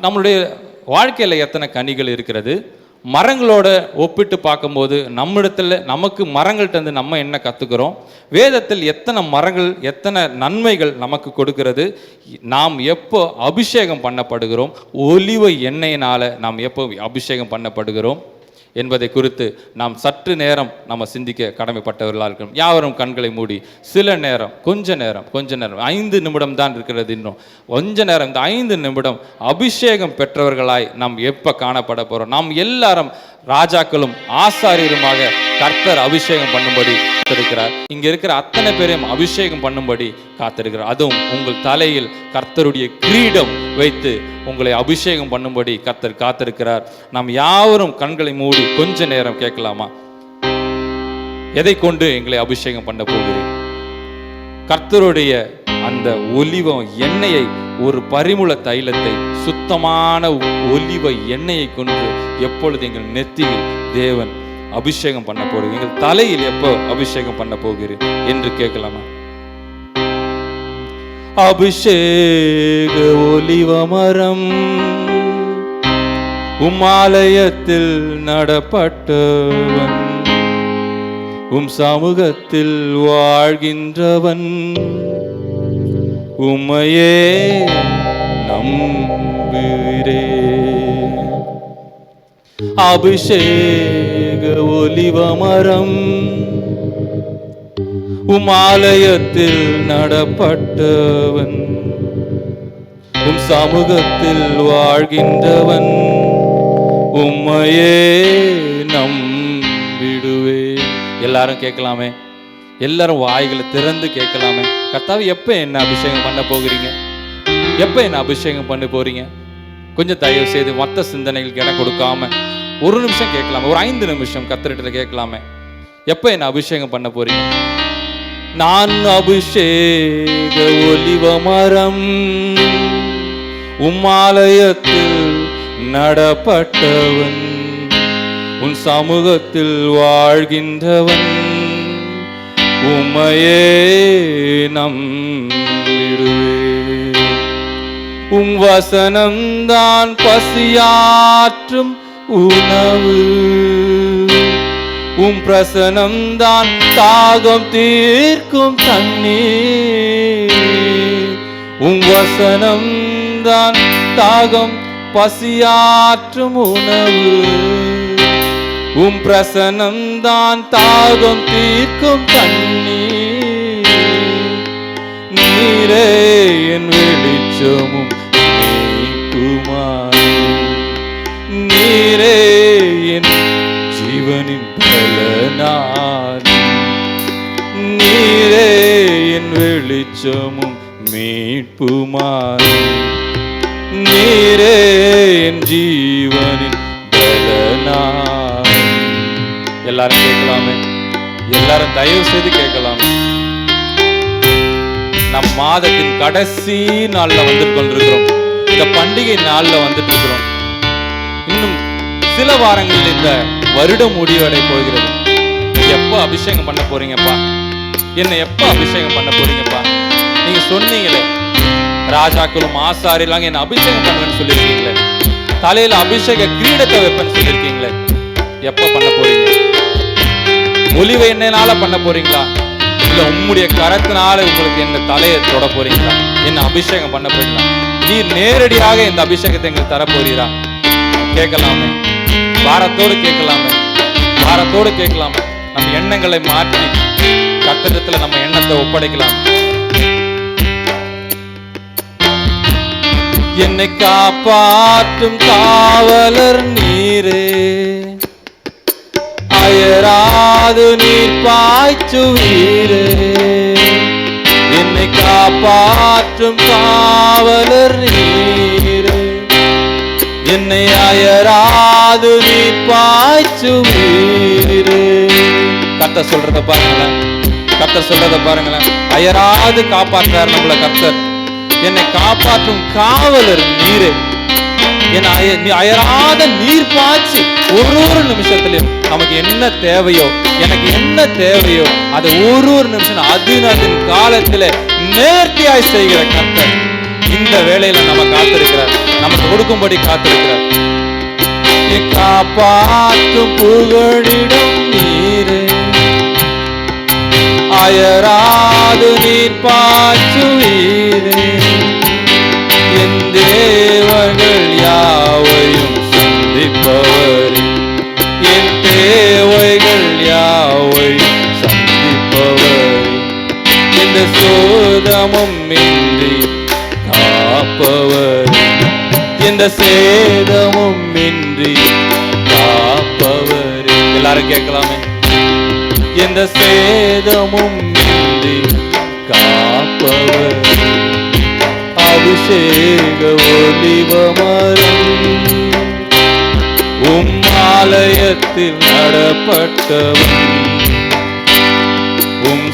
நம்மளுடைய வாழ்க்கையில் எத்தனை கனிகள் இருக்கிறது? மரங்களோட ஒப்பிட்டு பார்க்கும்போது நம்மிடத்தில் நமக்கு மரங்கள்கிட்ட நம்ம என்ன கற்றுக்கிறோம்? வேதத்தில் எத்தனை மரங்கள் எத்தனை நன்மைகள் நமக்கு கொடுக்கிறது? நாம் எப்போ அபிஷேகம் பண்ணப்படுகிறோம்? ஒலிவ எண்ணெயினால் நாம் எப்போ அபிஷேகம் பண்ணப்படுகிறோம்? என்பதை குறித்து நாம் சற்று நேரம் நம்ம சிந்திக்க கடமைப்பட்டவர்களாக இருக்கணும். யாவரும் கண்களை மூடி சில நேரம், கொஞ்ச நேரம் 5 நிமிடம் தான் இருக்கிறது. இன்னும் கொஞ்ச நேரம், இந்த 5 நிமிடம் அபிஷேகம் பெற்றவர்களாய் நாம் எப்போ காணப்பட போகிறோம்? நாம் எல்லாரும் ராஜாக்களும் ஆசாரியருமாக கர்த்தர் அபிஷேகம் பண்ணும்படி காத்திருக்கிறார். இங்க இருக்கிற அத்தனை பேரையும் அபிஷேகம் பண்ணும்படி காத்திருக்கிறார். அதுவும் உங்கள் தலையில் கர்த்தருடைய கிரீடம் வைத்து உங்களை அபிஷேகம் பண்ணும்படி கர்த்தர் காத்திருக்கிறார். நாம் யாவரும் கண்களை மூடி கொஞ்ச நேரம் கேட்கலாமா? எதை கொண்டு எங்களை அபிஷேகம் பண்ண போகிறீர்? கர்த்தருடைய அந்த ஒலிவ எண்ணெயை, ஒரு பரிமள தைலத்தை, சுத்தமான ஒலிவ எண்ணெயை கொண்டு எப்பொழுது எங்கள் நெத்தியில் தேவன் அபிஷேகம் பண்ண போகிறீர், எங்கள் தலையில் எப்போ அபிஷேகம் பண்ண போகிறீர் என்று கேட்கலாமா? அபிஷேக ஒலிவ மரம் உம்மாலயத்தில் நடப்பட்டவன், உம் சமூகத்தில் வாழ்கின்றவன், உம்மையே நம்புகிறே. அபிஷேக ஒலிவ மரம் உம் ஆலயத்தில் நடப்பட்டவன், உம் சமூகத்தில் வாழ்கின்றவன், உம்மையே நம்பிடுவே. எல்லாரும் கேட்கலாமே, எல்லாரும் வாய்களை திறந்து கேட்கலாமே. கர்த்தாவே, எப்போ என்ன அபிஷேகம் பண்ண போகிறீங்க? எப்போ என்ன அபிஷேகம் பண்ண போறீங்க? கொஞ்சம் தயவு செய்து மற்ற சிந்தனைகளுக்கு இடம் கொடுக்காம ஒரு நிமிஷம் கேட்கலாமே, ஒரு 5 நிமிஷம் கர்த்தரிடத்துல கேட்கலாமே. எப்போ என்ன அபிஷேகம் பண்ண போறீங்க? நான் அபிஷேக ஒலிவ மரம் உம்மாலயத்தில் நடப்பட்டவன், உன் சமூகத்தில் வாழ்கின்றவன், உம்மையே நம்பிடுவே. உம் வசனம்தான் பசியாற்றும் உணவு, உம் பிரசனம்தான் தாகம் தீர்க்கும் தண்ணீர். உம் வசனம்தான் தாகம் பசியாற்றும் உணவு, உம் பிரசனம்தான் தாகம் தீர்க்கும் தண்ணீர். நீரே என் வெளிச்சமும் மீட்புமாயும், நீரே என் ஜீவனின் பலனாயும், நீரே என் வெளிச்சமும் மீட்புமாயும், நீரே என் ஜீவனின் பலனாயும். எல்லாரும் கேட்கலாமே, எல்லாரும் தயவு செய்து கேட்கலாமே. நம் மாதத்தின் கடைசி நாள்ல வந்துட்டு கொண்டிருக்கிறோம். இந்த பண்டிகை நாள்ல வந்துட்டு இருக்கிறோம். இன்னும் சில வாரங்களில் இந்த வருடம் முடிவடை போகிறது. எப்போ அபிஷேகம் பண்ண போறீங்கப்பா? என்ன எப்போ அபிஷேகம் பண்ண போறீங்கப்பா? நீங்க சொன்னீங்களே, ராஜாக்களும் ஆசாரியெல்லாம் என்ன அபிஷேகம் பண்ணுவேன்னு சொல்லியிருக்கீங்களே, தலையில அபிஷேக கிரீடத்தை வைப்பேன்னு சொல்லியிருக்கீங்களே, எப்போ பண்ண போறீங்க? ஒலிவ எண்ணெயினால பண்ண போறீங்களா? இல்ல உம்முடைய கரத்தினால உங்களுக்கு என்ன தலையை தொட போறீங்களா? என்ன அபிஷேகம் பண்ண போறீங்களா? நீர் நேரடியாக இந்த அபிஷேகத்தை எங்களுக்கு தர போறீரா? கேட்கலாமே, பாரத்தோடு கேட்கலாமே, பாரத்தோடு கேட்கலாமே. நம்ம எண்ணங்களை மாற்றி கர்த்தரிடத்துல நம்ம எண்ணத்தை ஒப்படைக்கலாம். என்னை காப்பாற்றும் காவலர் நீரே, அயராது நீர் பாய்ச்சுவீரே. என்னை காப்பாற்றும் காவலர் நீரே, என்னை அயராது நீர் பாய்ச்சுவீரே. கர்த்தர் சொல்றத பாருங்களேன், கர்த்தர் சொல்றத பாருங்களேன். அயராது காப்பாற்றார் நம்மள கர்த்தர். என்னை காப்பாற்றும் காவலர் நீரே, என்னை அயராத நீர் பாய்ச்சி ஒரு நிமிஷத்திலும் நமக்கு என்ன தேவையோ, எனக்கு என்ன தேவையோ அதை ஒரு நிமிஷம் அதன் காலத்துல நேர்த்தியாய் செய்கிற கர்த்தர் இந்த வேளையில நம்ம காத்திருக்கிறார், நமக்கு கொடுக்கும்படி காத்திருக்கிறார். காப்பாற்றும் புகழிடம் நீரே, அயராது நீர் பாய்ச்சுவீரே. என் தேவர்கள் யாவையும் சந்திப்பவரே, என் எந்த சேதமும் இன்றி காப்பவர். எல்லாரும் கேட்கலாமே. எந்த சேதமும் இன்றி காப்பவர், அபிஷேக ஒலிவமரம். ஆலயத்தில் நடப்பட்டவன்,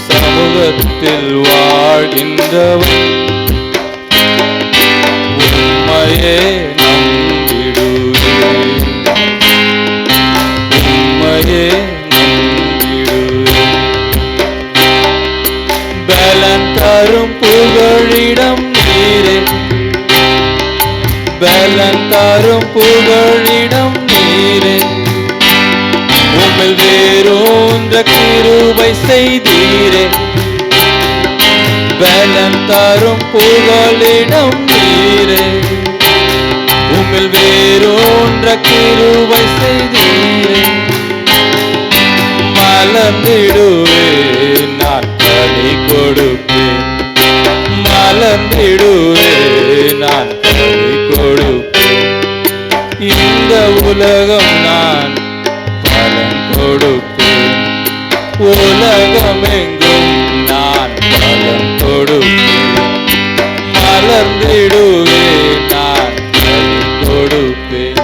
சமூகத்தில் வாழ்கின்றவன். உம்மையே நம்பிடுவேன், உம்மையே நம்பிடுவேன். பலன் தரும் புகழிடம் நீரே, பலன் தரும் புகழிடம் நீரே. உம்மில் வேரூன்ற கிருபை செய்தீரே, பலன் தரும் புகழிடம் நீரே. உம்மில் வேரூன்ற கிருபை செய்தீரே. மலர்ந்திடுவேன் நான் கனி கொடுப்பேன், மலர்ந்திடுவேன் நான் கனி கொடுப்பேன். இந்த உலகம் நான் பலன் கொடுப்பேன், உலகமெங்கும் நான் பலன் கொடுப்பேன். மலர்ந்திடுவேன் நான் கனி கொடுப்பேன்.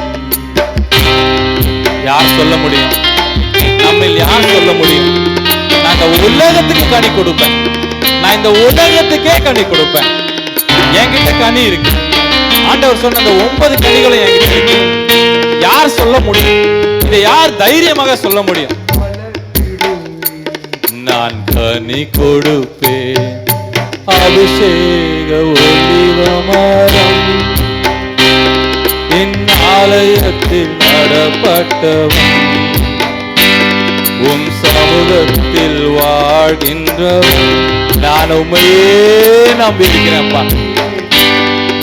யார் சொல்ல முடியும்? நம்மில் யார் சொல்ல முடியும்? நான் இந்த உலகத்துக்கு கனி கொடுப்பேன், நான் இந்த உலகத்துக்கே கனி கொடுப்பேன். என்கிட்ட கனி இருக்கு. ஆண்டவர் சொன்ன அந்த 9 கனிகளும் என்கிட்ட இருக்கு. யார் சொல்ல முடியும்? இதை யார் தைரியமாக சொல்ல முடியும்? நான் கனி கொடுப்பேன், அபிஷேக ஒலிவமரம். என் ஆலயத்தில் நடப்பட்டவன், உம் சமூகத்தில் வாழ்கின்றவன். நான் உம்மையே நம்பி இருக்கிறேன்ப்பா,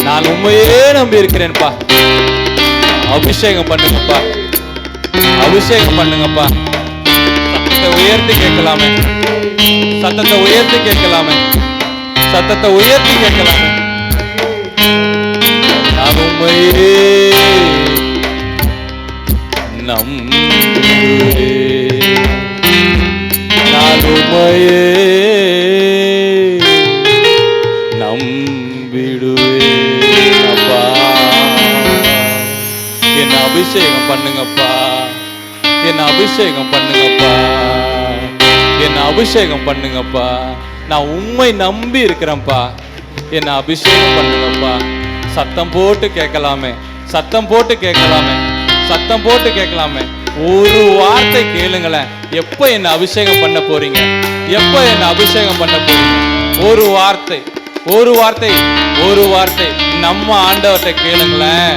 நான் உம்மையே நம்பி இருக்கிறேன்ப்பா. அபிஷேகம் பண்ணுங்கப்பா, அபிஷேகம் பண்ணுங்கப்பா. சத்தத்தை உயர்த்தி கேட்கலாமே, சத்தத்தை உயர்த்தி கேட்கலாமே, சத்தத்தை உயர்த்தி கேட்கலாமே. நான் உம்மையே நம்புகிறேன், நான் உம்மையே நம்பிடுவேன். அப்பா என்ன அபிஷேகம் பண்ணுங்கப்பா, என்ன அபிஷேகம் பண்ணுங்கப்பா, என்ன அபிஷேகம் பண்ணுங்கப்பா. நான் உம்மை நம்பி இருக்கிறேன்ப்பா, என்ன அபிஷேகம் பண்ணுங்கப்பா. சத்தம் போட்டு கேட்கலாமே, சத்தம் போட்டு கேட்கலாமே, சத்தம் போட்டு கேட்கலாமே. ஒரு வார்த்தை கேளுங்களேன். எப்ப என்ன அபிஷேகம் பண்ண போறீங்க? எப்ப என்ன அபிஷேகம் பண்ண போறீங்க? ஒரு வார்த்தை, ஒரு வார்த்தை, ஒரு வார்த்தை நம்ம ஆண்டவர்கிட்ட கேளுங்களேன்.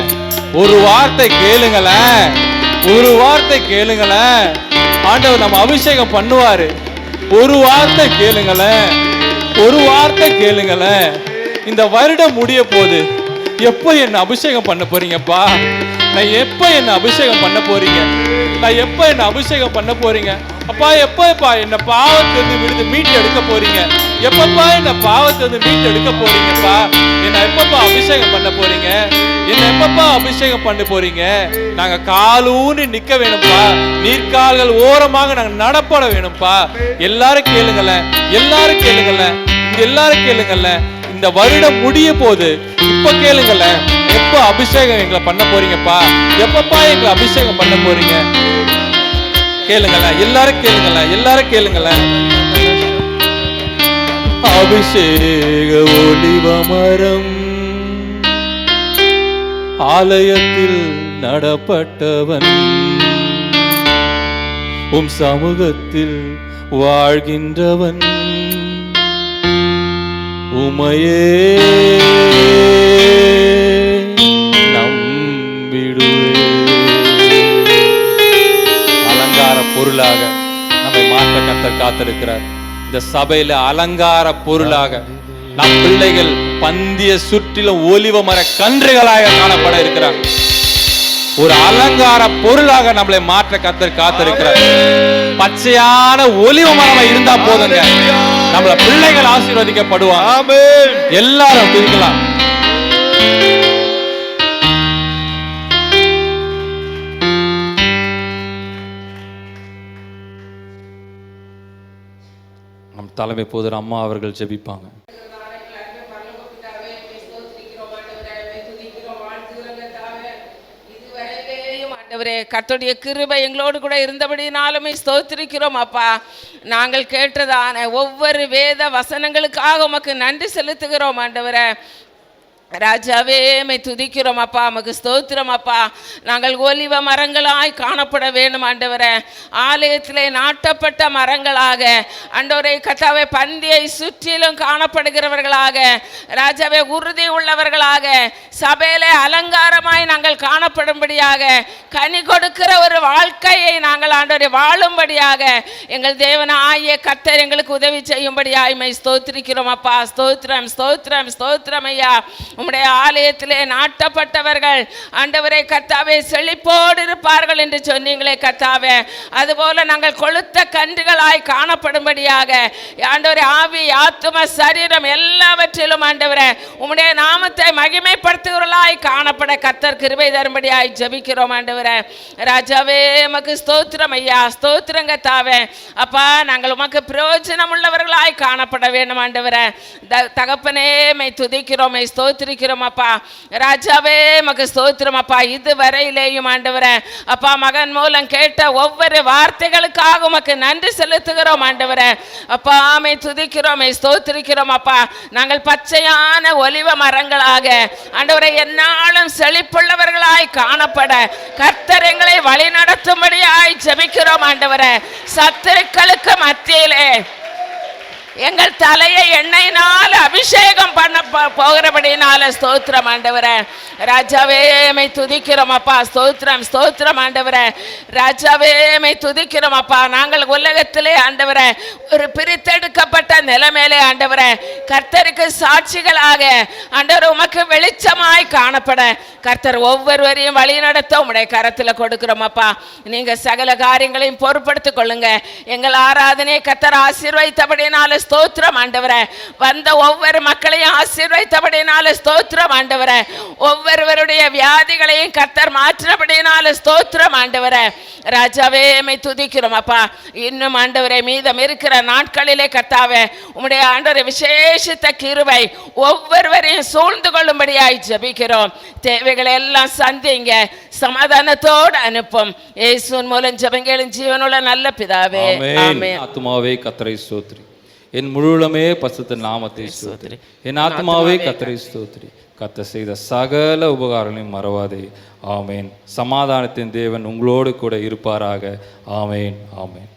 ஒரு வார்த்தை கேளுங்களேன், ஒரு வார்த்தை கேளுங்களேன். ஆண்டவர் நம்ம அபிஷேகம் பண்ணுவாரு. ஒரு வார்த்தை கேளுங்களேன், ஒரு வார்த்தை கேளுங்களேன். இந்த வருடம் முடிய போகுது. எப்ப என்ன அபிஷேகம் பண்ண போறீங்கப்பா? நான் எப்ப என்ன அபிஷேகம் பண்ண போறீங்க? நான் எப்ப என்ன அபிஷேகம் பண்ண போறீங்க? அப்பா எப்பப்பா என்ன பாவத்திலிருந்து மீட்டு எடுக்க போறீங்க? எப்பப்பா என்ன பாவத்திலிருந்து மீட்டு எடுக்க போறீங்கப்பா? என்ன எப்பப்பா அபிஷேகம் பண்ண போறீங்க? என்ன எப்பப்பா அபிஷேகம் பண்ண போறீங்க? நாங்க காலூனி நிக்க வேணும்பா, நீர்க்கால்கள் ஓரமாக நாங்க நடப்பட வேணும்பா. எல்லாரும் கேளுங்களேன், எல்லாரும் கேளுங்களேன், எல்லாரும் கேளுங்களேன். இந்த வருடம் முடிய போது. இப்ப கேளுங்களேன், எப்ப அபிஷேகம் எங்களை பண்ண போறீங்கப்பா? எப்பப்பா எங்களை அபிஷேகம் பண்ண போறீங்க? கேளுங்களேன், எல்லாரும் கேளுங்களேன், எல்லாரும் கேளுங்களேன். அபிஷேக ஒலிவமரம், ஆலயத்தில் நடப்பட்டவன், உம் சமூகத்தில் வாழ்கின்றவன். உமையே நம்பிடுவேன். அலங்கார பொருளாக நம்மை மாற்ற கர்த்தர் காத்திருக்கிறார். இந்த சபையில அலங்கார பொருளாக நம் பிள்ளைகள் பந்திய சுற்றிலும் ஒலிவ மர கன்றுகளாக காணப்பட இருக்கிறார். ஒரு அலங்கார பொருளாக நம்மளை மாற்ற கர்த்தர் காத்திருக்கிறார். பச்சையான ஒலிவ மரமா இருந்தா போதுங்க, நம்மள பிள்ளைகள் ஆசீர்வதிக்கப்படுவாங்க. எல்லாரும் இருக்கலாம். தலைமை போதர் அம்மா அவர்கள் ஜெபிப்பாங்க. ஆண்டவரே, கர்த்தருடைய கிருபை எங்களோடு கூட இருந்தபடினாலுமே ஸ்தோத்திரிக்கிறோம் அப்பா. நாங்கள் கேட்டதான ஒவ்வொரு வேத வசனங்களுக்காக உமக்கு நன்றி செலுத்துகிறோம் ஆண்டவரே. ராஜாவே, மை துதிக்கிறோம் அப்பா, உமக்கு ஸ்தோத்திரம் அப்பா. நாங்கள் ஒலிவ மரங்களாய் காணப்பட வேண்டும் ஆண்டவரே. ஆலயத்திலே நாட்டப்பட்ட மரங்களாக ஆண்டவரே கர்த்தாவே, பந்தியை சுற்றிலும் காணப்படுகிறவர்களாக, ராஜாவே உறுதி உள்ளவர்களாக, சபையிலே அலங்காரமாய் நாங்கள் காணப்படும்படியாக, கனி கொடுக்கிற ஒரு வாழ்க்கையை நாங்கள் ஆண்டவரே வாழும்படியாக எங்கள் தேவனாகிய கர்த்தர் எங்களுக்கு உதவி செய்யும்படியாய் மை ஸ்தோத்திரிக்கிறோம் அப்பா. ஸ்தோத்திரம் ஸ்தோத்திரம் ஸ்தோத்திரம் ஐயா. உம்முடைய ஆலயத்திலே நாட்டப்பட்டவர்கள் ஆண்டவரே கர்த்தாவே செழிப்போடு இருப்பார்கள் என்று சொன்னீங்களே கர்த்தாவே. அதுபோல நாங்கள் கொழுத்த கன்றுகளாய் காணப்படும்படியாக ஆண்டவரே ஆவி ஆத்தும சரீரம் எல்லாவற்றிலும் ஆண்டவரே உம்முடைய நாமத்தை மகிமைப்படுத்துகிறவர்களாய் காணப்பட கர்த்தர் கிருபை தரும்படியாய் ஜெபிக்கிறோம் ஆண்டவரே. ராஜாவே, உமக்கு ஸ்தோத்திரம் ஐயா. ஸ்தோத்திரம் கர்த்தாவே. அப்பா, நாங்கள் உமக்கு பிரயோஜனம் உள்ளவர்களாய் காணப்பட வேண்டும் ஆண்டவரே. தகப்பனே, மை துதிக்கிறோம், மை ஸ்தோத்திரிக்கிறோம் அப்பா. ராஜாவே, உமக்கு ஸ்தோத்திரம் அப்பா. இதுவரையிலேயும் ஆண்டவரே அப்பா, மகன் மூலம் கேட்ட ஒவ்வொரு வார்த்தைகளுக்காக உமக்கு நன்றி செலுத்துகிறோம் ஆண்டவரே. அப்பா, மை துதிக்கிறோம், மை ஸ்தோத்திரிக்கிறோம் அப்பா. நாங்கள் பச்சையான ஒலிவ மரங்களாக ஆண்டவரே என்னாலும் செழிப்புள்ளவர்களாய் காணப்பட கர்த்தர் எங்களை வழி நடத்தும்படியாய் ஜெபிக்கிறோம் ஆண்டவரே. சத்துருக்களுக்கு மத்தியிலே எங்கள் தலையை எண்ணெயினால் அபிஷேகம் பண்ண போகிறபடினால ஸ்தோத்திரம் ஆண்டவரே. ராஜாவே, மை துதிக்கிறோம் அப்பா. ஸ்தோத்திரம் ஸ்தோத்திரம் ஆண்டவரே. ராஜாவே, மை துதிக்கிறோம் அப்பா. நாங்கள் உலகத்திலே ஆண்டவரே ஒரு பிரித்தெடுக்கப்பட்ட நிலைமையிலே ஆண்டவரே கர்த்தருக்கு சாட்சிகளாக ஆண்டவர் உமக்கு வெளிச்சமாய் காணப்பட கர்த்தர் ஒவ்வொருவரையும் வழி நடத்த உம்முடைய கரத்தில் கொடுக்கிறோம் அப்பா. நீங்க சகல காரியங்களையும் பொறுப்படுத்திக் கொள்ளுங்க. எங்கள் ஆராதனையை கர்த்தர் ஆசீர்வதித்தபடினால ஸ்தோத்திரம் ஆண்டவரே. வந்த ஒவ்வொரு மக்களையும் ஆசீர்வதித்தபடினால ஸ்தோத்திரம் ஆண்டவரே. ஒவ்வொருவருடைய வியாதிகளையும் கர்த்தர் மாற்றினபடினால ஸ்தோத்திரம் ஆண்டவரே. ராஜாவே, மை துதிக்கிறோம் அப்பா. இன்னும் ஆண்டவரே மீதம் இருக்கிற நாட்களிலே கர்த்தாவே உம்முடைய ஆண்டவரே விசேஷித்த கிருபை ஒவ்வொருவரையும் சூழ்ந்து கொள்ளும்படியாய் ஜெபிக்கிறோம். தேவைகளை எல்லாம் சந்திங்க, சமாதானத்தோடு அனுப்பும். இயேசுவின் மூலம் ஜெபங்களும் ஜீவனுள்ள நல்ல பிதாவே, ஆமென். ஆத்துமாவே கர்த்தரை ஸ்தோத்திரி, என் முழுவலுமே பரிசுத்த நாமத்தை ஸ்தோத்திரி. என் ஆத்மாவே கர்த்தரை ஸ்தோத்திரி, கர்த்தர் செய்த சகல உபகாரங்களையும் மறவாதே. ஆமேன். சமாதானத்தின் தேவன் உங்களோடு கூட இருப்பாராக. ஆமேன், ஆமேன்.